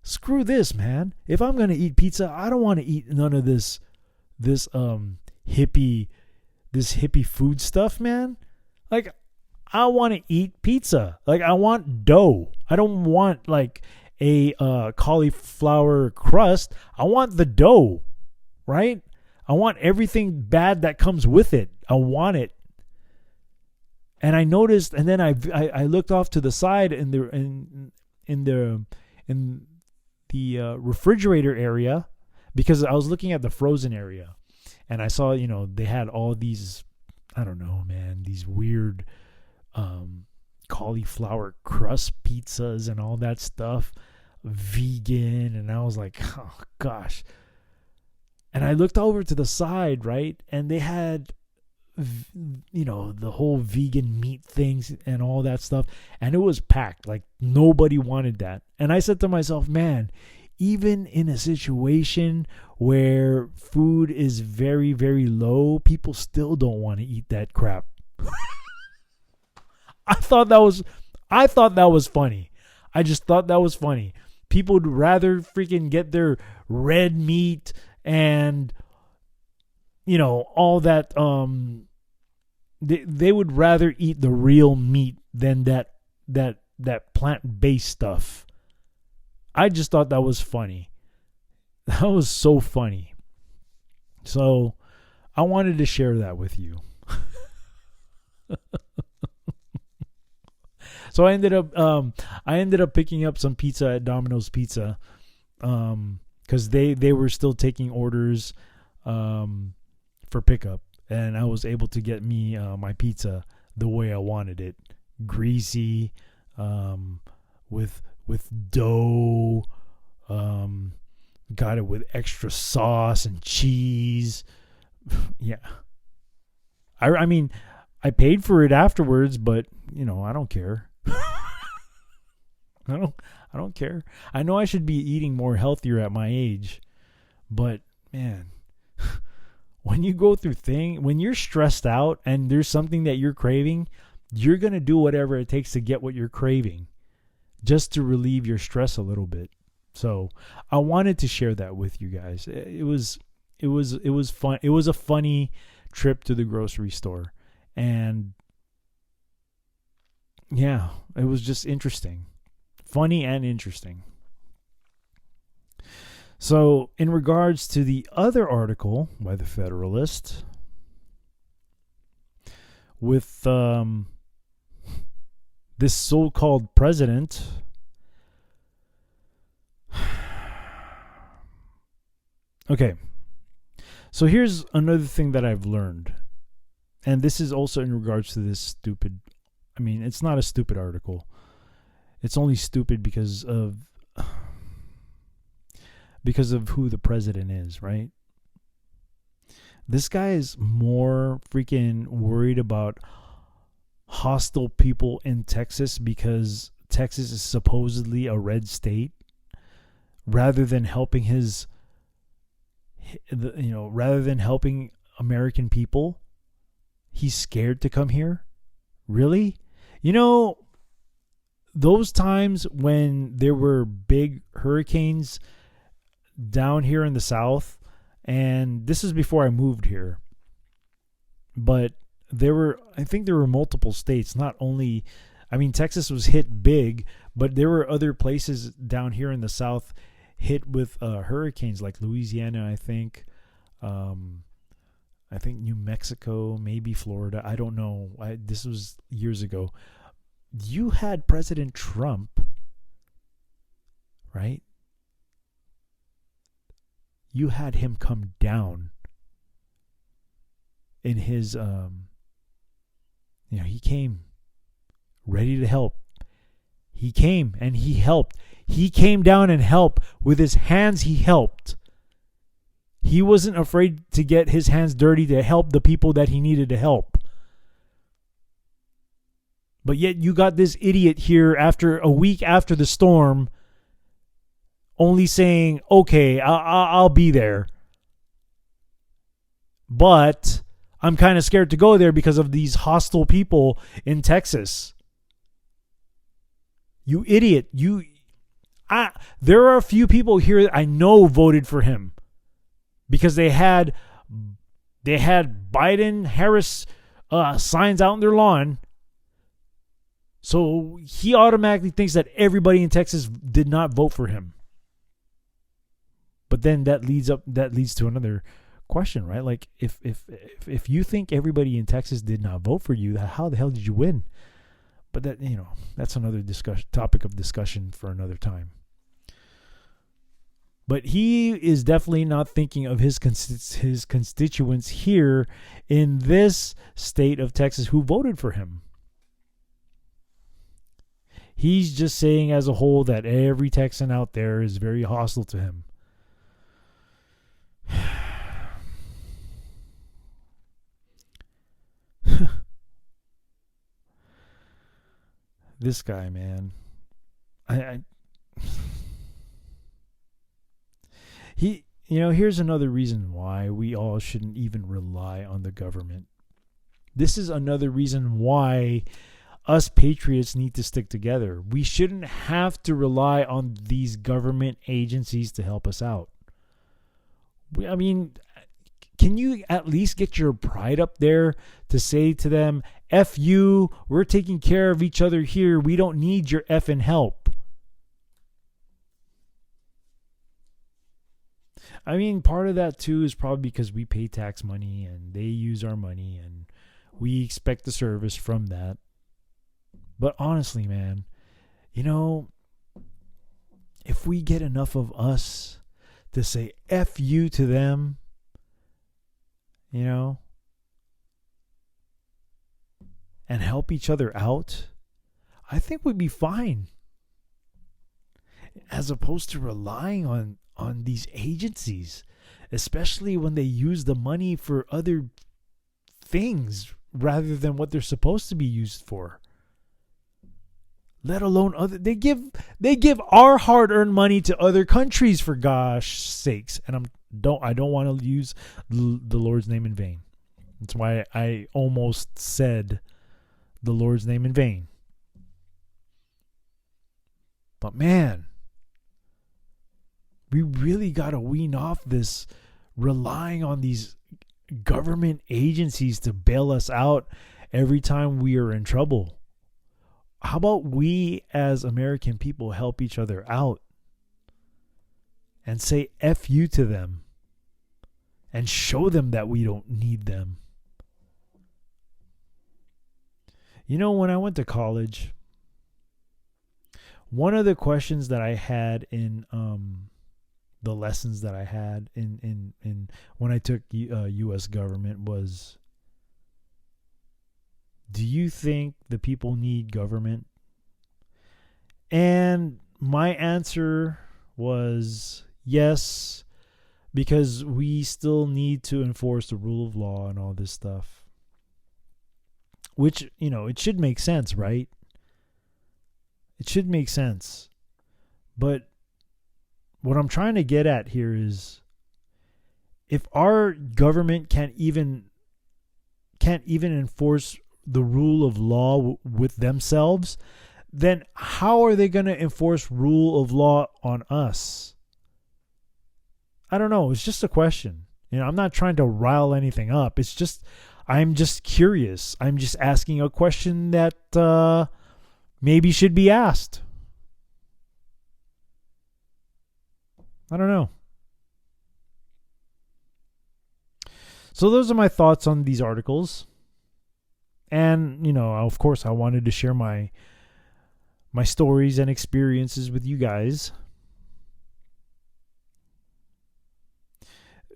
screw this, man. If I'm going to eat pizza, I don't want to eat none of this hippie food stuff, man. Like, I want to eat pizza. Like, I want dough. I don't want like a cauliflower crust. I want the dough, right? I want everything bad that comes with it. I want it. And I noticed, and then I looked off to the side in the refrigerator area, because I was looking at the frozen area, and I saw, they had all these, I don't know, man, these weird cauliflower crust pizzas and all that stuff, vegan, and I was like, oh gosh. And I looked over to the side, right, and they had, the whole vegan meat things and all that stuff, and it was packed. Like, nobody wanted that. And I said to myself, man, even in a situation where food is very, very low, people still don't want to eat that crap. I thought that was funny. I just thought that was funny. People would rather freaking get their red meat and all that. They would rather eat the real meat than that plant-based stuff. I just thought that was funny. That was so funny. So I wanted to share that with you. So I ended up picking up some pizza at Domino's Pizza, because they were still taking orders for pickup, and I was able to get me my pizza the way I wanted it, greasy, with dough, got it with extra sauce and cheese. Yeah, I mean, I paid for it afterwards, but I don't care. I don't care. I know I should be eating more healthier at my age, but man, when you go through when you're stressed out and there's something that you're craving, you're going to do whatever it takes to get what you're craving just to relieve your stress a little bit. So I wanted to share that with you guys. It was fun. It was a funny trip to the grocery store, and yeah, it was just interesting, funny and interesting. So in regards to the other article by the Federalist with this so-called president, okay, so here's another thing that I've learned. And this is also in regards to this stupid, I mean, it's not a stupid article. It's only stupid because of who the president is, right? This guy is more freaking worried about hostile people in Texas because Texas is supposedly a red state, rather than helping rather than helping American people. He's scared to come here. Really? Those times when there were big hurricanes down here in the South, and this is before I moved here, but I think there were multiple states, not only, Texas was hit big, but there were other places down here in the South hit with hurricanes, like Louisiana, I think New Mexico, maybe Florida. I don't know. This was years ago. You had President Trump, right? You had him come down in his, he came ready to help. He came and he helped. He came down and helped. With his hands, he helped. He wasn't afraid to get his hands dirty to help the people that he needed to help. But yet you got this idiot here after a week after the storm only saying, okay, I'll be there. But I'm kind of scared to go there because of these hostile people in Texas. You idiot. There are a few people here that I know voted for him because they had Biden, Harris signs out on their lawn. So he automatically thinks that everybody in Texas did not vote for him. But then that leads to another question, right? Like if you think everybody in Texas did not vote for you, how the hell did you win? But that's another topic of discussion for another time. But he is definitely not thinking of his constituents here in this state of Texas who voted for him. He's just saying as a whole that every Texan out there is very hostile to him. This guy, man. Here's another reason why we all shouldn't even rely on the government. This is another reason why us Patriots need to stick together. We shouldn't have to rely on these government agencies to help us out. Can you at least get your pride up there to say to them, F you, we're taking care of each other here. We don't need your effing help. Part of that too is probably because we pay tax money and they use our money and we expect the service from that. But honestly, man, if we get enough of us to say F you to them, and help each other out, I think we'd be fine. As opposed to relying on these agencies, especially when they use the money for other things rather than what they're supposed to be used for. let alone other. They give our hard-earned money to other countries, for gosh sakes. And I don't want to use the Lord's name in vain. That's why I almost said the Lord's name in vain. But man, we really got to wean off this relying on these government agencies to bail us out every time we are in trouble. How about we as American people help each other out and say F you to them and show them that we don't need them? You know, when I went to college, one of the questions that I had in the lessons that I had in when I took U.S. government was, do you think the people need government? And my answer was yes, because we still need to enforce the rule of law and all this stuff. Which, you know, it should make sense, right? It should make sense. But what I'm trying to get at here is, if our government can't even enforce the rule of law with themselves, then how are they going to enforce rule of law on us? I don't know. It's just a question. You know, I'm not trying to rile anything up. It's just, I'm just curious. I'm just asking a question that maybe should be asked. I don't know. So those are my thoughts on these articles. And, you know, of course, I wanted to share my stories and experiences with you guys.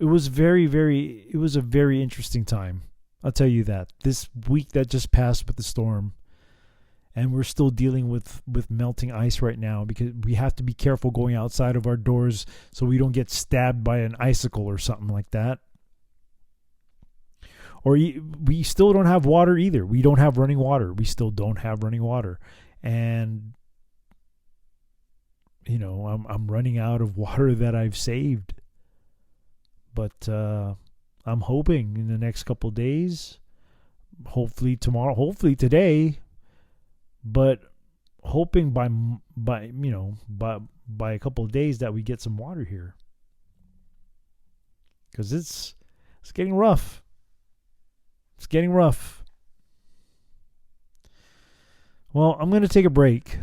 It was a very interesting time. I'll tell you that. This week that just passed with the storm, and we're still dealing with melting ice right now, because we have to be careful going outside of our doors so we don't get stabbed by an icicle or something like that. Or we still don't have water either. We don't have running water. We still don't have running water. And, you know, I'm running out of water that I've saved. But I'm hoping in the next couple of days, hopefully tomorrow, hopefully today, but hoping by a couple of days that we get some water here. Because it's getting rough. It's getting rough. Well, I'm going to take a break.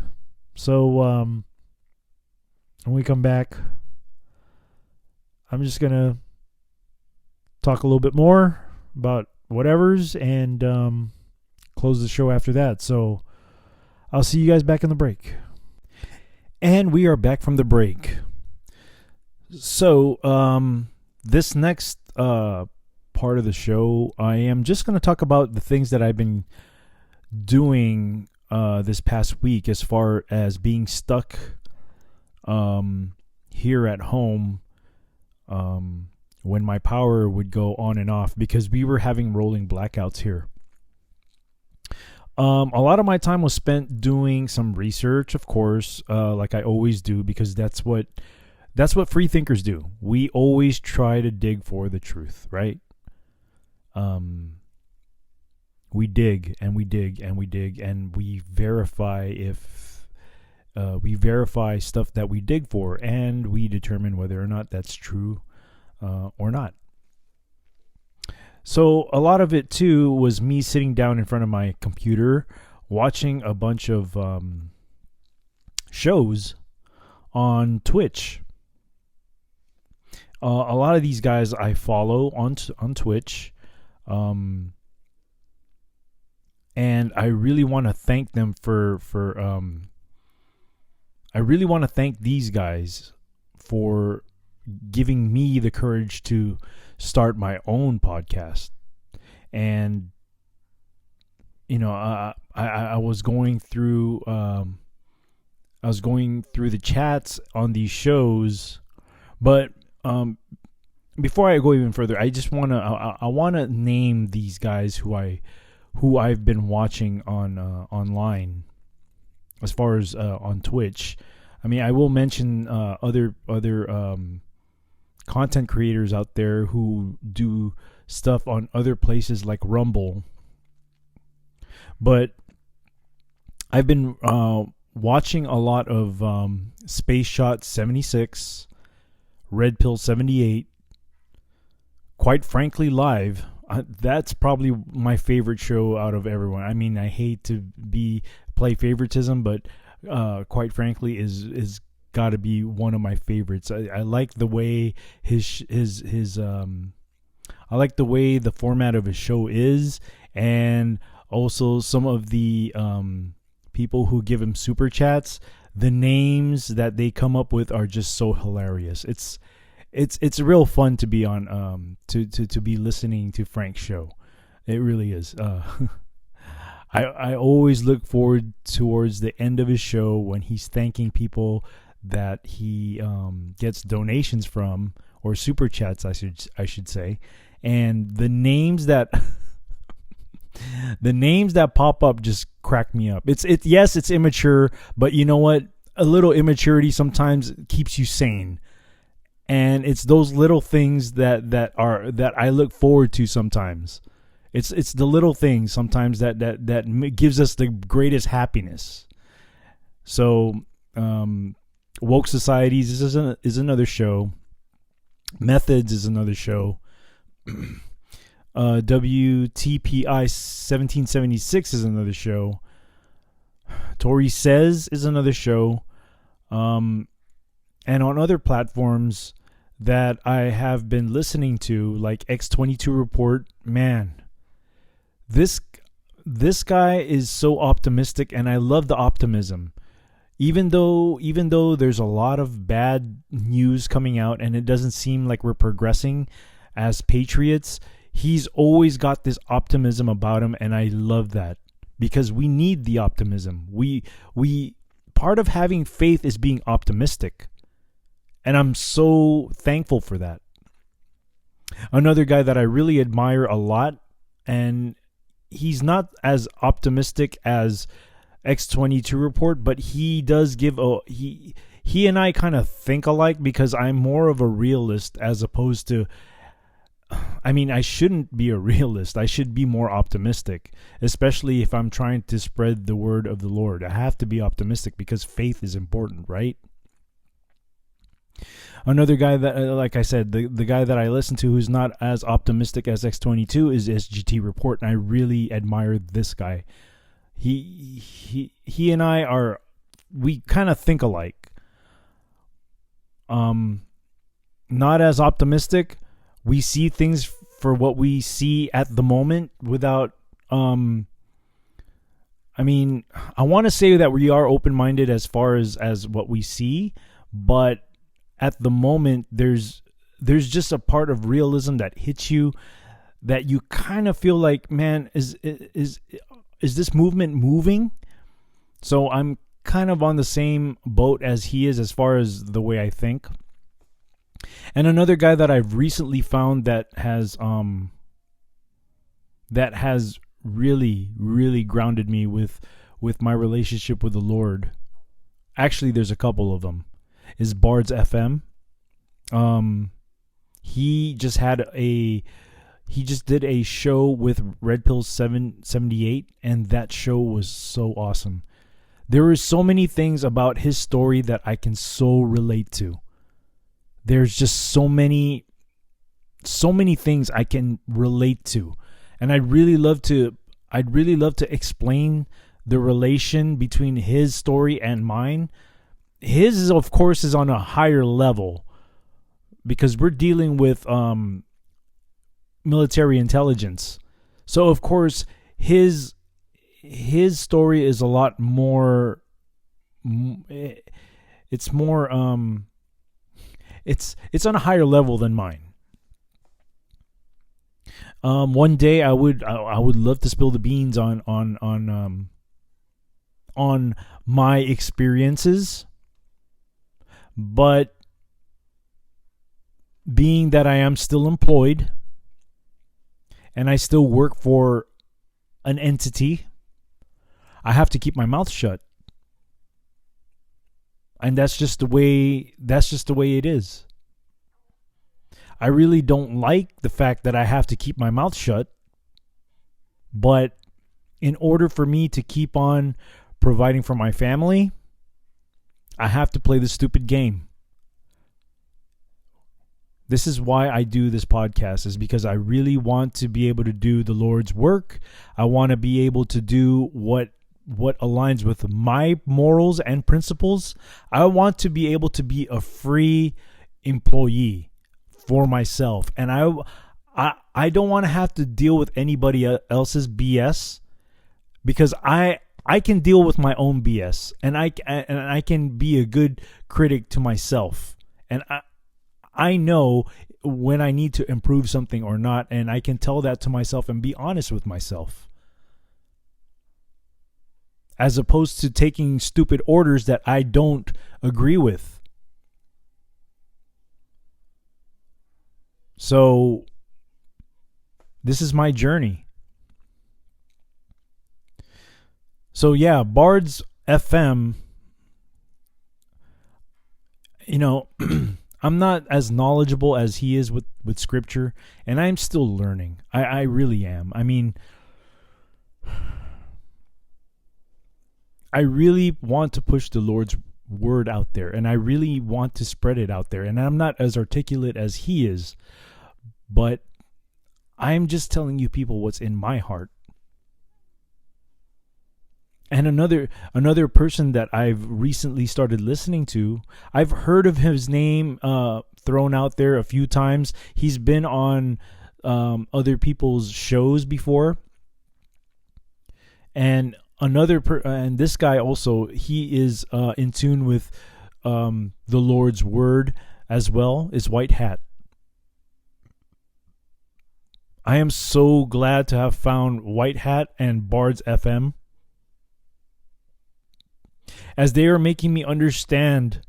So when we come back, I'm just going to talk a little bit more about whatever's and close the show after that. So I'll see you guys back in the break. And we are back from the break. So this next part of the show, I am just going to talk about the things that I've been doing this past week as far as being stuck here at home when my power would go on and off, because we were having rolling blackouts here. A lot of my time was spent doing some research, of course, like I always do, because that's what free thinkers do. We always try to dig for the truth, right? We dig and we dig and we dig and we verify stuff that we dig for, and we determine whether or not that's true or not. So a lot of it too was me sitting down in front of my computer watching a bunch of shows on Twitch. A lot of these guys I follow on Twitch. And I really want to thank them I really want to thank these guys for giving me the courage to start my own podcast. And, you know, I was going through the chats on these shows, but before I go even further, I just want to name these guys who I've been watching on online. as far as on Twitch. I mean, I will mention other content creators out there who do stuff on other places like Rumble. But I've been watching a lot of Space Shot 76, Red Pill 78, quite frankly live. That's probably my favorite show out of everyone. I mean, I hate to play favoritism, but quite frankly is got to be one of my favorites. I like the way his I like the way the format of his show is, and also some of the people who give him super chats. The names that they come up with are just so hilarious. It's real fun to be on to be listening to Frank's show. It really is. I always look forward towards the end of his show when he's thanking people that he gets donations from, or super chats I should say, and the names that the names that pop up just crack me up. Yes, it's immature, but you know what? A little immaturity sometimes keeps you sane. And it's those little things that I look forward to sometimes. It's the little things sometimes that gives us the greatest happiness. So, Woke Societies is another show. Methods is another show. WTPI 1776 is another show. Tori Says is another show. And on other platforms that I have been listening to, like X22 Report, man, this guy is so optimistic, and I love the optimism. Even though there's a lot of bad news coming out and it doesn't seem like we're progressing as Patriots, he's always got this optimism about him, and I love that, because we need the optimism. We part of having faith is being optimistic. And I'm so thankful for that. Another guy that I really admire a lot, and he's not as optimistic as X22 Report, but he does give he and I kind of think alike, because I'm more of a realist as opposed to, I mean, I shouldn't be a realist. I should be more optimistic, especially if I'm trying to spread the word of the Lord. I have to be optimistic because faith is important, right? Another guy that, like I said, the guy that I listen to who's not as optimistic as X22 is SGT Report, and I really admire this guy. He and I we kind of think alike. Not as optimistic. We see things for what we see at the moment without, I mean, I want to say that we are open-minded as far as what we see, but at the moment, there's just a part of realism that hits you, that you kind of feel like, man, is this movement moving? So I'm kind of on the same boat as he is as far as the way I think. And another guy that I've recently found that has really, really grounded me with my relationship with the Lord. Actually, there's a couple of them. Is Bards FM. He just did a show with Red Pill 778, and that show was so awesome. There were so many things about his story that I can so relate to. There's just so many things I can relate to, and I'd really love to explain the relation between his story and mine. His, of course, is on a higher level because we're dealing with military intelligence. So, of course, his story is a lot more. It's more. It's on a higher level than mine. One day I would love to spill the beans on my experiences. But being that I am still employed and I still work for an entity, I have to keep my mouth shut. And that's just the way it is. I really don't like the fact that I have to keep my mouth shut, but in order for me to keep on providing for my family, I have to play the stupid game. This is why I do this podcast, is because I really want to be able to do the Lord's work. I want to be able to do what aligns with my morals and principles. I want to be able to be a free employee for myself. And I don't want to have to deal with anybody else's BS, because I can deal with my own BS, and I can be a good critic to myself. And I know when I need to improve something or not, and I can tell that to myself and be honest with myself. As opposed to taking stupid orders that I don't agree with. So, this is my journey. So yeah, Bards FM, I'm not as knowledgeable as he is with scripture, and I'm still learning. I really am. I mean, I really want to push the Lord's word out there, and I really want to spread it out there. And I'm not as articulate as he is, but I'm just telling you people what's in my heart. And another person that I've recently started listening to, I've heard of his name thrown out there a few times. He's been on other people's shows before. And and this guy also, he is in tune with the Lord's word as well, is White Hat. I am so glad to have found White Hat and Bards FM, as they are making me understand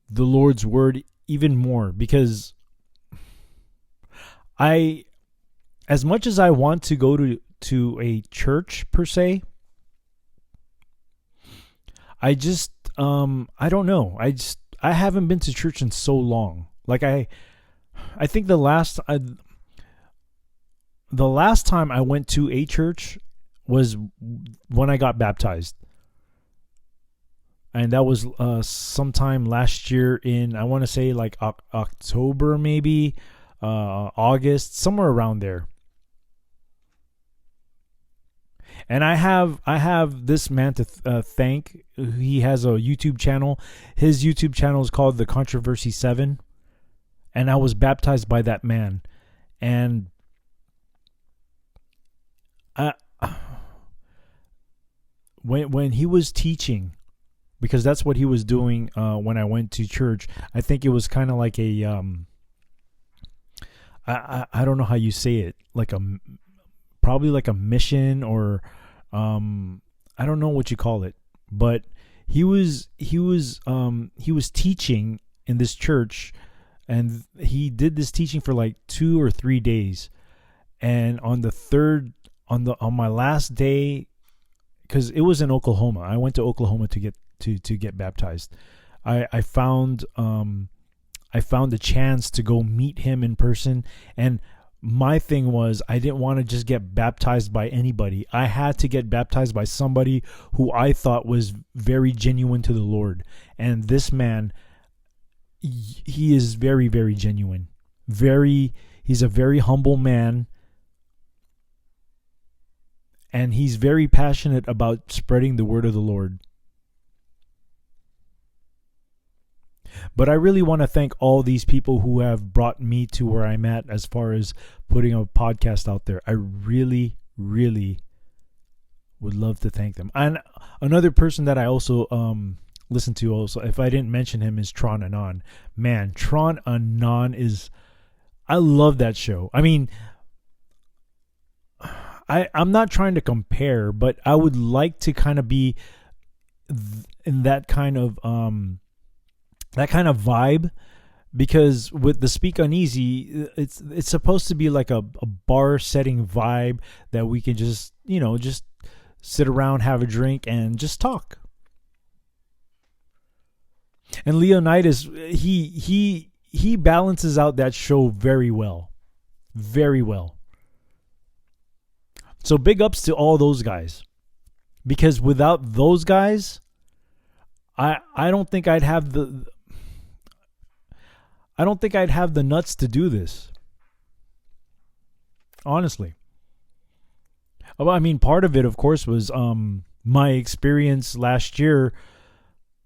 the Lord's word even more. Because as much as I want to go to a church per se, I just I don't know. I haven't been to church in so long. Like I think the last time I went to a church was when I got baptized. And that was sometime last year in, I want to say like October, maybe August, somewhere around there. And I have this man to thank. He has a YouTube channel. His YouTube channel is called The Controversy 7. And I was baptized by that man. And when he was teaching, because that's what he was doing when I went to church. I think it was kind of like a I don't know how you say it, like probably like a mission, or I don't know what you call it, but he was teaching in this church, and he did this teaching for like 2 or 3 days. And on my last day, because it was in Oklahoma, I went to Oklahoma to get baptized. I found a chance to go meet him in person, and my thing was, I didn't want to just get baptized by anybody. I had to get baptized by somebody who I thought was very genuine to the Lord. And this man, he is very, very genuine. He's a very humble man. And he's very passionate about spreading the word of the Lord. But I really want to thank all these people who have brought me to where I'm at as far as putting a podcast out there. I really, really would love to thank them. And another person that I also listen to, also, if I didn't mention him, is Tron Anon. Man, Tron Anon I love that show. I mean, I'm not trying to compare, but I would like to kind of be in that kind of vibe, because with the Speak Uneasy, it's supposed to be like a bar setting vibe that we can just sit around, have a drink, and just talk. And Leonidas, he balances out that show very well. Very well. So big ups to all those guys. Because without those guys, I don't think I'd have the nuts to do this. Honestly. I mean, part of it, of course, was my experience last year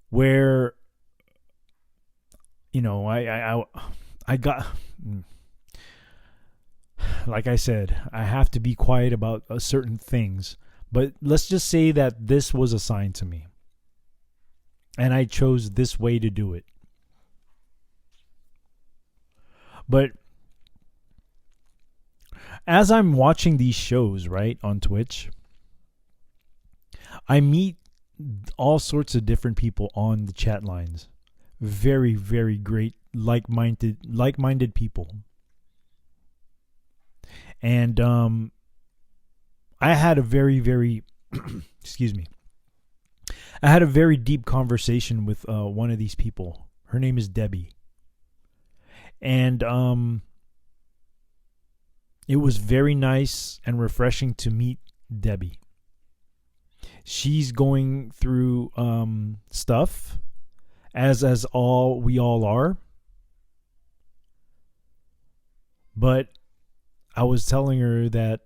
where, you know, I got, like I said, I have to be quiet about certain things. But let's just say that this was assigned to me. And I chose this way to do it. But as I'm watching these shows, right, on Twitch, I meet all sorts of different people on the chat lines. Very, very great, like-minded people. And I had a very, very, excuse me. I had a very deep conversation with one of these people. Her name is Debi. And it was very nice and refreshing to meet Debi. She's going through stuff, as we all are. But I was telling her that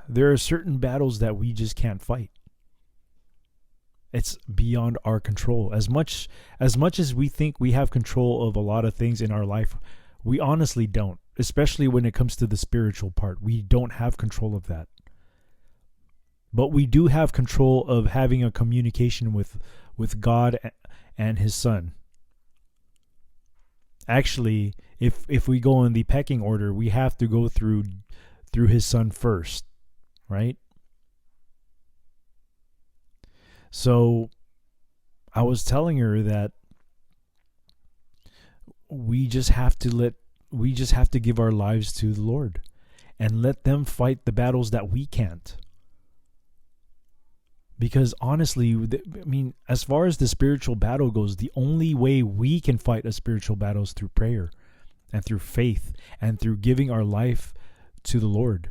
there are certain battles that we just can't fight. It's beyond our control. As much as we think we have control of a lot of things in our life, we honestly don't. Especially when it comes to the spiritual part. We don't have control of that. But we do have control of having a communication with God and His Son. Actually, if we go in the pecking order, we have to go through His Son first, right? So I was telling her that we just have to give our lives to the Lord and let them fight the battles that we can't. Because honestly, I mean, as far as the spiritual battle goes, the only way we can fight a spiritual battle is through prayer and through faith and through giving our life to the Lord.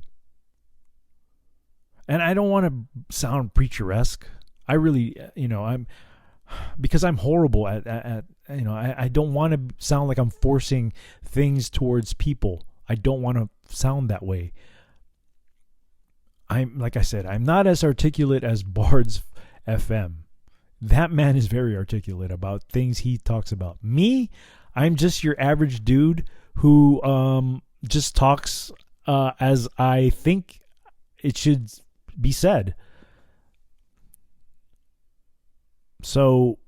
And I don't want to sound preacher-esque. I really, because I'm horrible at I don't want to sound like I'm forcing things towards people. I don't want to sound that way. Like I said, I'm not as articulate as Bard's FM. That man is very articulate about things he talks about. Me, I'm just your average dude who just talks as I think it should be said. So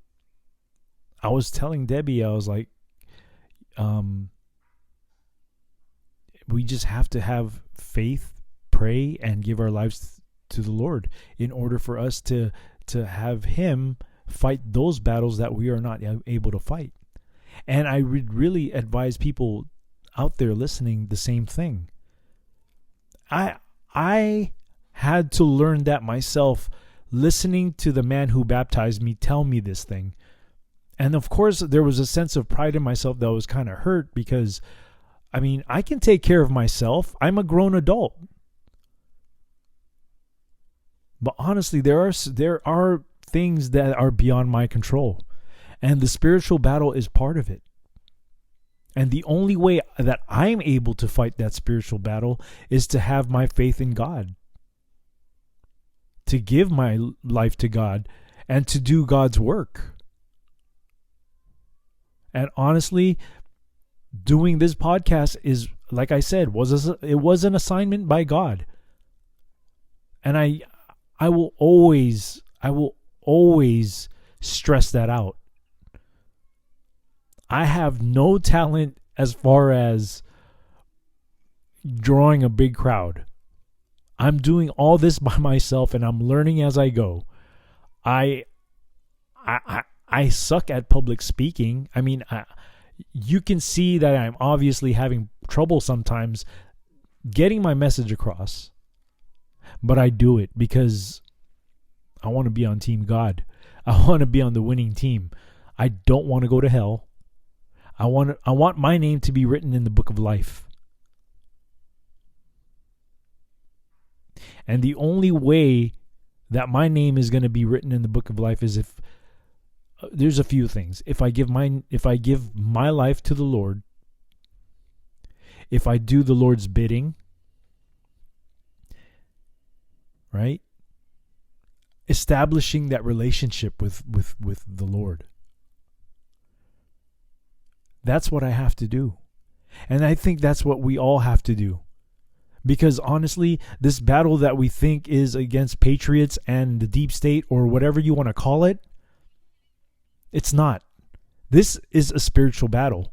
I was telling Debi, I was like, we just have to have faith, pray, and give our lives to the Lord in order for us to have Him fight those battles that we are not able to fight. And I would really advise people out there listening the same thing. I had to learn that myself, listening to the man who baptized me tell me this thing. And of course, there was a sense of pride in myself that was kind of hurt because, I mean, I can take care of myself. I'm a grown adult. But honestly, there are things that are beyond my control. And the spiritual battle is part of it. And the only way that I'm able to fight that spiritual battle is to have my faith in God. To give my life to God and to do God's work. And honestly, doing this podcast is, like I said, it was an assignment by God. And I will always stress that out. I have no talent as far as drawing a big crowd. I'm doing all this by myself and I'm learning as I go. I suck at public speaking. I mean, you can see that I'm obviously having trouble sometimes getting my message across. But I do it because I want to be on Team God. I want to be on the winning team. I don't want to go to hell. I want my name to be written in the book of life. And the only way that my name is going to be written in the book of life is if there's a few things. If I give my life to the Lord, if I do the Lord's bidding, right? Establishing that relationship with the Lord. That's what I have to do. And I think that's what we all have to do. Because honestly, this battle that we think is against Patriots and the deep state or whatever you want to call it, it's not. This is a spiritual battle.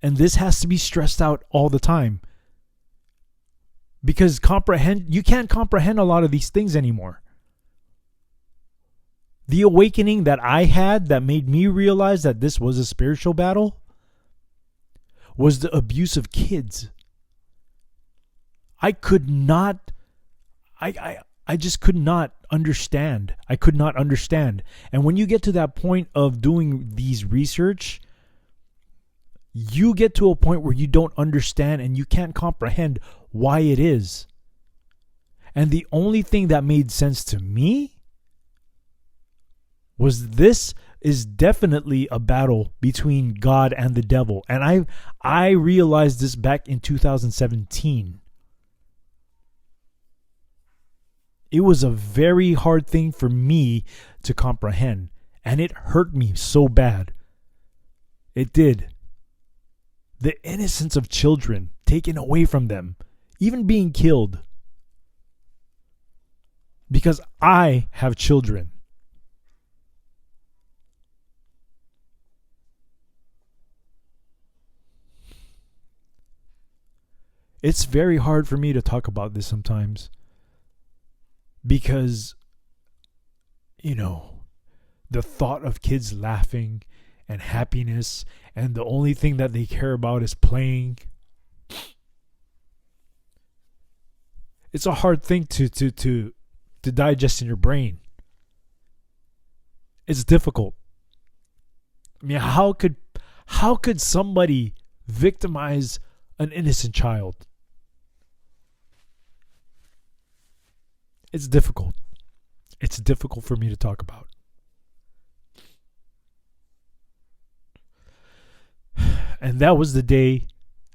And this has to be stressed out all the time. Because you can't comprehend a lot of these things anymore. The awakening that I had that made me realize that this was a spiritual battle was the abuse of kids. I just could not understand. I could not understand. And when you get to that point of doing these research, you get to a point where you don't understand and you can't comprehend why it is. And the only thing that made sense to me was this is definitely a battle between God and the devil. And I realized this back in 2017. It was a very hard thing for me to comprehend. And it hurt me so bad. It did. The innocence of children taken away from them. Even being killed. Because I have children. It's very hard for me to talk about this sometimes. Because, the thought of kids laughing and happiness and the only thing that they care about is playing. It's a hard thing to digest in your brain. It's difficult. I mean, how could somebody victimize an innocent child? It's difficult. It's difficult for me to talk about. And that was the day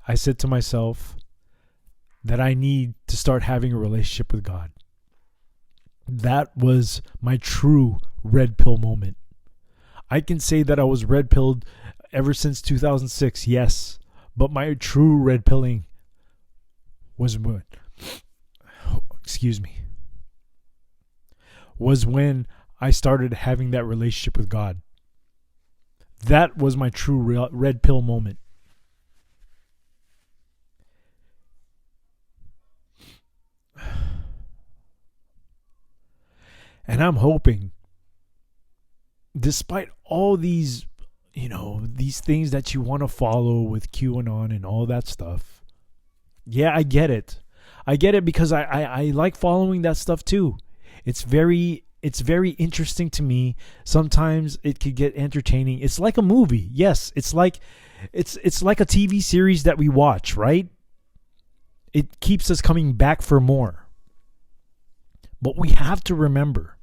I said to myself that I need to start having a relationship with God. That was my true red pill moment. I can say that I was red pilled ever since 2006, yes. But my true red pilling was when, was when I started having that relationship with God. That was my true red pill moment. And I'm hoping, despite all these, these things that you want to follow with QAnon and all that stuff. Yeah, I get it. I get it because I like following that stuff too. It's very interesting to me. Sometimes it could get entertaining. It's like a movie. Yes, it's like a TV series that we watch, right? It keeps us coming back for more. But we have to remember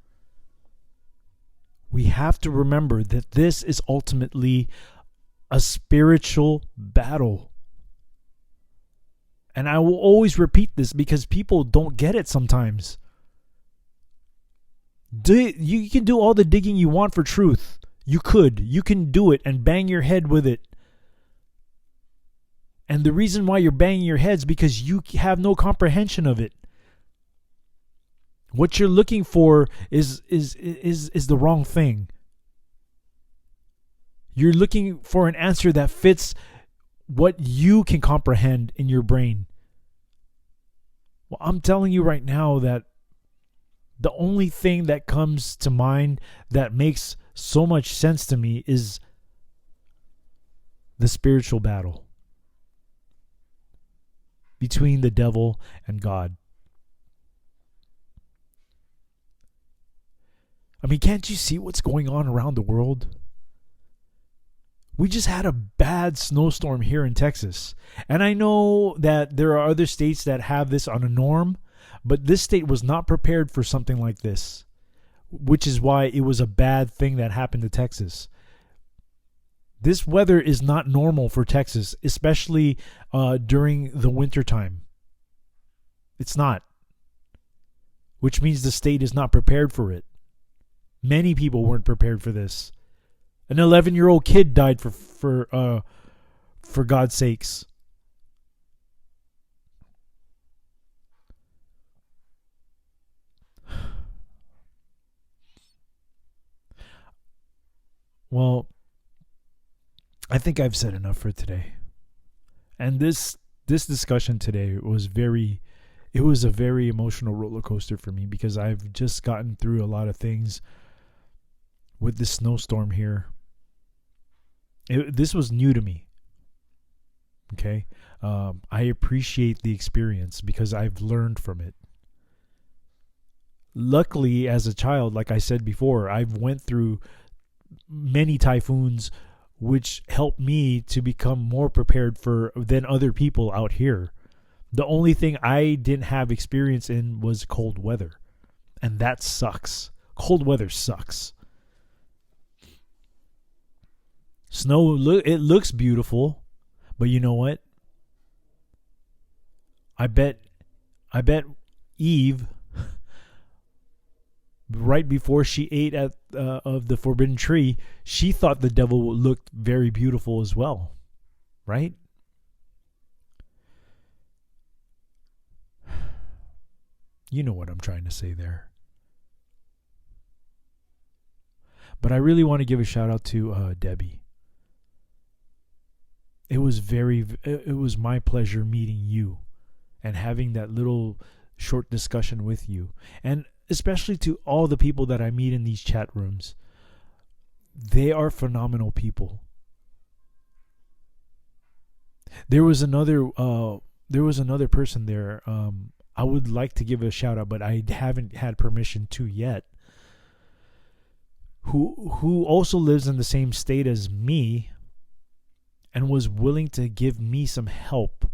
that this is ultimately a spiritual battle. And I will always repeat this because people don't get it sometimes. You can do all the digging you want for truth. You can do it and bang your head with it. And the reason why you're banging your head is because you have no comprehension of it. What you're looking for is the wrong thing. You're looking for an answer that fits what you can comprehend in your brain. Well, I'm telling you right now that the only thing that comes to mind that makes so much sense to me is the spiritual battle between the devil and God. I mean, can't you see what's going on around the world? We just had a bad snowstorm here in Texas. And I know that there are other states that have this on a norm, but this state was not prepared for something like this, which is why it was a bad thing that happened to Texas. This weather is not normal for Texas, especially during the wintertime. It's not. Which means the state is not prepared for it. Many people weren't prepared for this. An 11-year-old kid died for God's sakes. Well, I think I've said enough for today. And this discussion today was it was a very emotional roller coaster for me because I've just gotten through a lot of things with this snowstorm here. This was new to me. Okay? I appreciate the experience because I've learned from it. Luckily, as a child, like I said before, I've went through many typhoons, which helped me to become more prepared than other people out here. The only thing I didn't have experience in was cold weather. And that sucks. Cold weather sucks. Snow, it looks beautiful, but you know what? I bet Eve, right before she ate of the forbidden tree, she thought the devil looked very beautiful as well, right? You know what I'm trying to say there. But I really want to give a shout out to Debi. It was my pleasure meeting you and having that little short discussion with you. And especially to all the people that I meet in these chat rooms. They are phenomenal people. There was another person there. I would like to give a shout out, but I haven't had permission to yet. Who also lives in the same state as me and was willing to give me some help.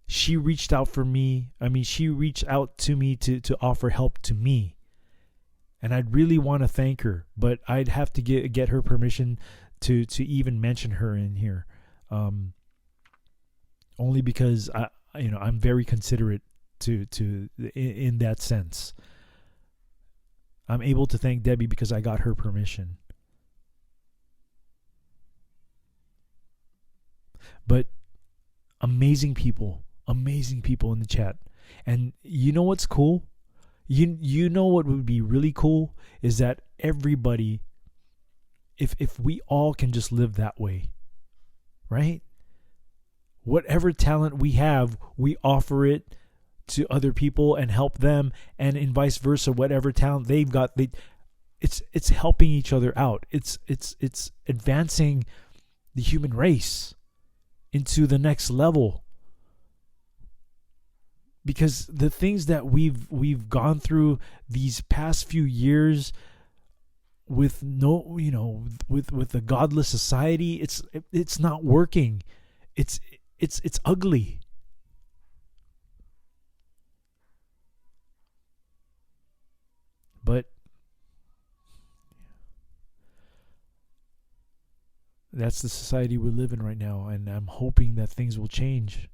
She reached out for me. She reached out to me to offer help to me. And I'd really want to thank her, but I'd have to get her permission to even mention her in here. Only because I'm very considerate in that sense. I'm able to thank Debi because I got her permission. But amazing people in the chat. And you know what's cool? You know what would be really cool is that everybody, if we all can just live that way, right? Whatever talent we have, we offer it to other people and help them, and in vice versa, whatever talent they've got, it's helping each other out. It's advancing the human race into the next level. Because the things that we've gone through these past few years with with a godless society, it's not working. It's ugly. But that's the society we live in right now, and I'm hoping that things will change.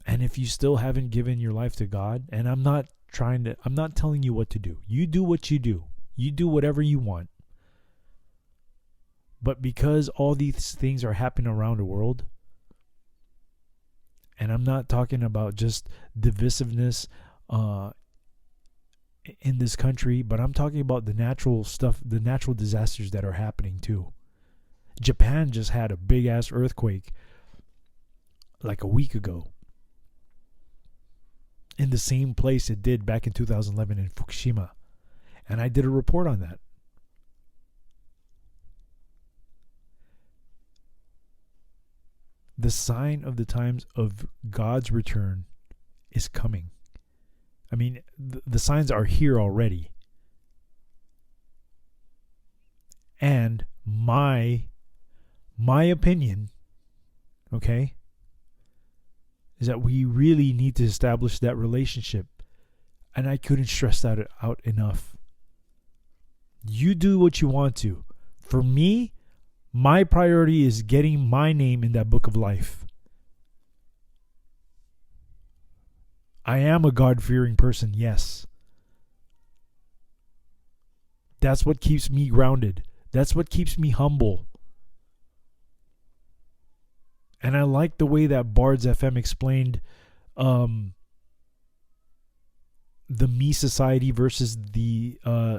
And if you still haven't given your life to God, and I'm not telling you what to do. You do what you do. You do whatever you want. But because all these things are happening around the world, and I'm not talking about just divisiveness in this country, but I'm talking about the natural stuff, the natural disasters that are happening too. Japan just had a big ass earthquake like a week ago in the same place it did back in 2011 in Fukushima. And I did a report on that. The sign of the times of God's return is coming. I mean, the signs are here already. And my opinion, okay, is that we really need to establish that relationship. And I couldn't stress that out enough. You do what you want to. For me, my priority is getting my name in that book of life. I am a God-fearing person, yes. That's what keeps me grounded. That's what keeps me humble. And I like the way that Bards FM explained the me society versus the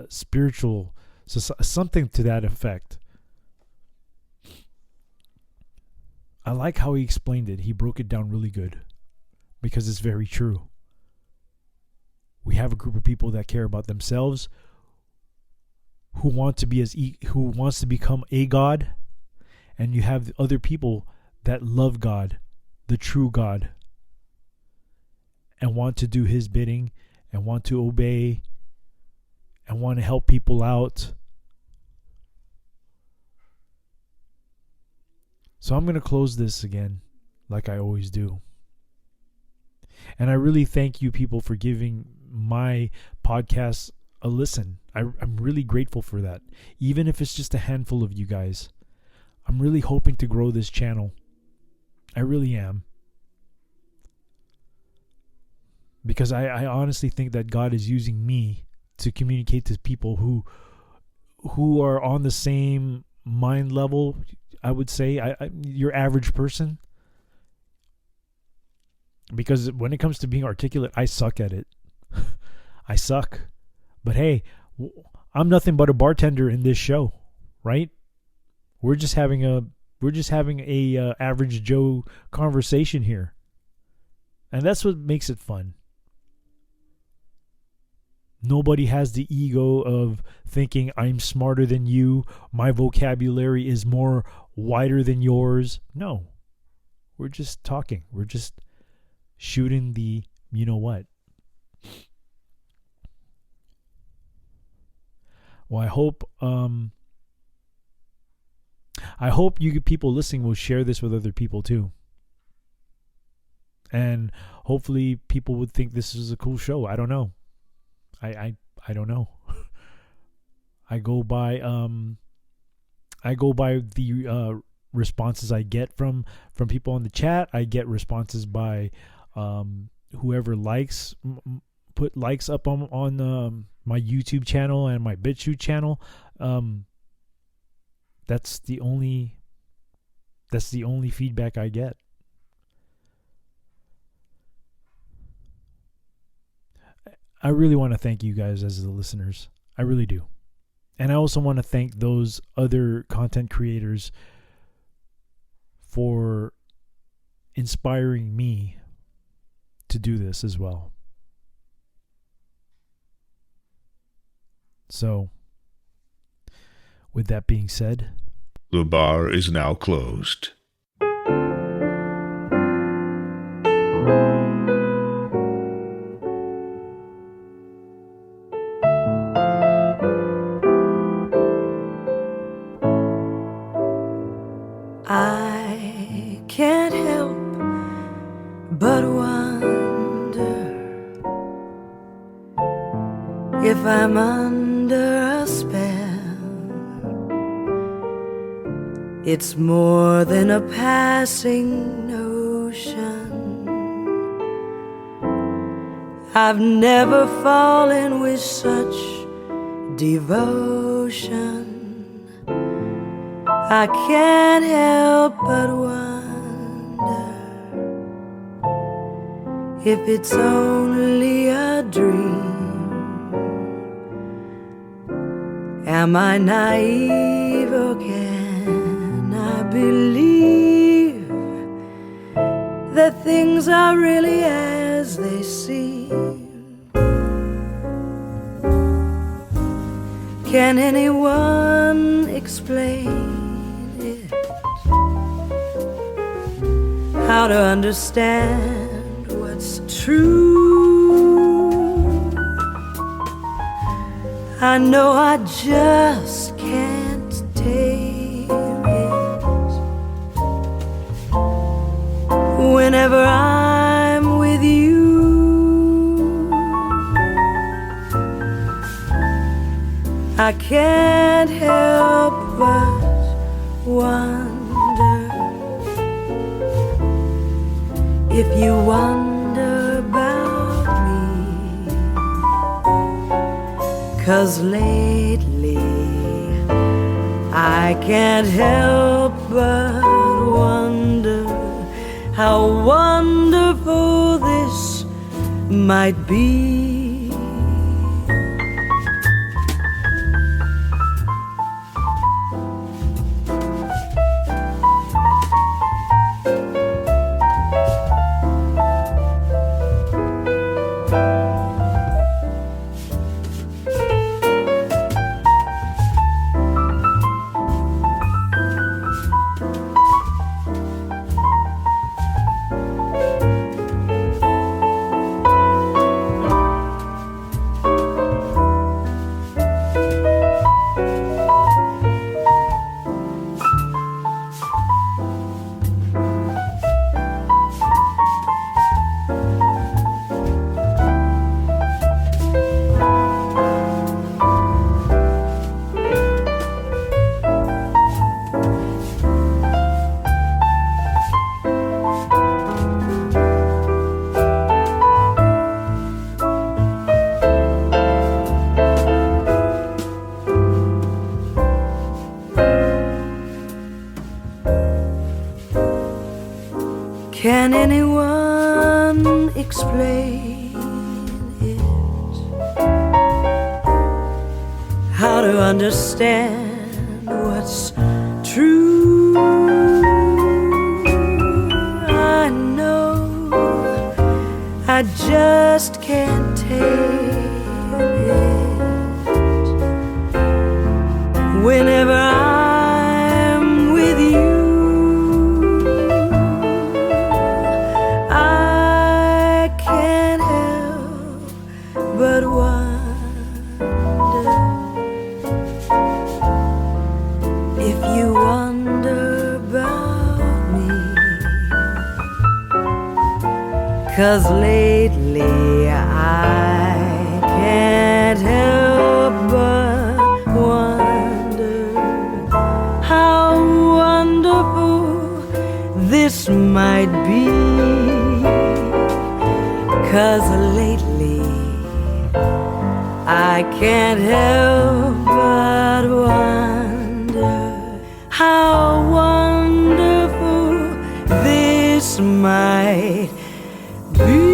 spiritual society, something to that effect. I like how he explained it. He broke it down really good because it's very true. We have a group of people that care about themselves, who want to be who wants to become a God, and you have other people that love God, the true God, and want to do His bidding, and want to obey, and want to help people out. So I'm going to close this again, like I always do. And I really thank you people for giving my podcast a listen. I'm really grateful for that. Even if it's just a handful of you guys. I'm really hoping to grow this channel. I really am. Because I honestly think that God is using me to communicate to people who are on the same mind level, I would say, your average person. Because when it comes to being articulate, I suck at it. I suck. But hey, I'm nothing but a bartender in this show, right? We're just having a average Joe conversation here. And that's what makes it fun. Nobody has the ego of thinking I'm smarter than you, my vocabulary is more wider than yours. No. We're just talking. We're just shooting the you know what. Well, I hope you people listening will share this with other people too. And hopefully people would think this is a cool show. I don't know. I don't know. I go by the responses I get from people on the chat. I get responses by whoever likes put likes up on my YouTube channel and my BitChute channel. That's the only feedback I get. I really want to thank you guys as the listeners. I really do. And I also want to thank those other content creators for inspiring me to do this as well. So, with that being said, the bar is now closed. I can't help but wonder if I'm under a spell. It's more than a passing notion. I've never fallen with such devotion. I can't help but wonder if it's only a dream. Am I naive or can I believe that things are really as they seem? Can anyone explain how to understand what's true? I know I just can't take it. Whenever I'm with you, I can't help but wonder if you wonder about me. 'Cause lately I can't help but wonder how wonderful this might be. Can anyone explain it? How to understand what's true? I know I just can't take it. Whenever I'm with you, but wonder if you wonder about me. 'Cause lately I can't help but wonder how wonderful this might be. 'Cause lately I can't help but wonder how wonderful this might be.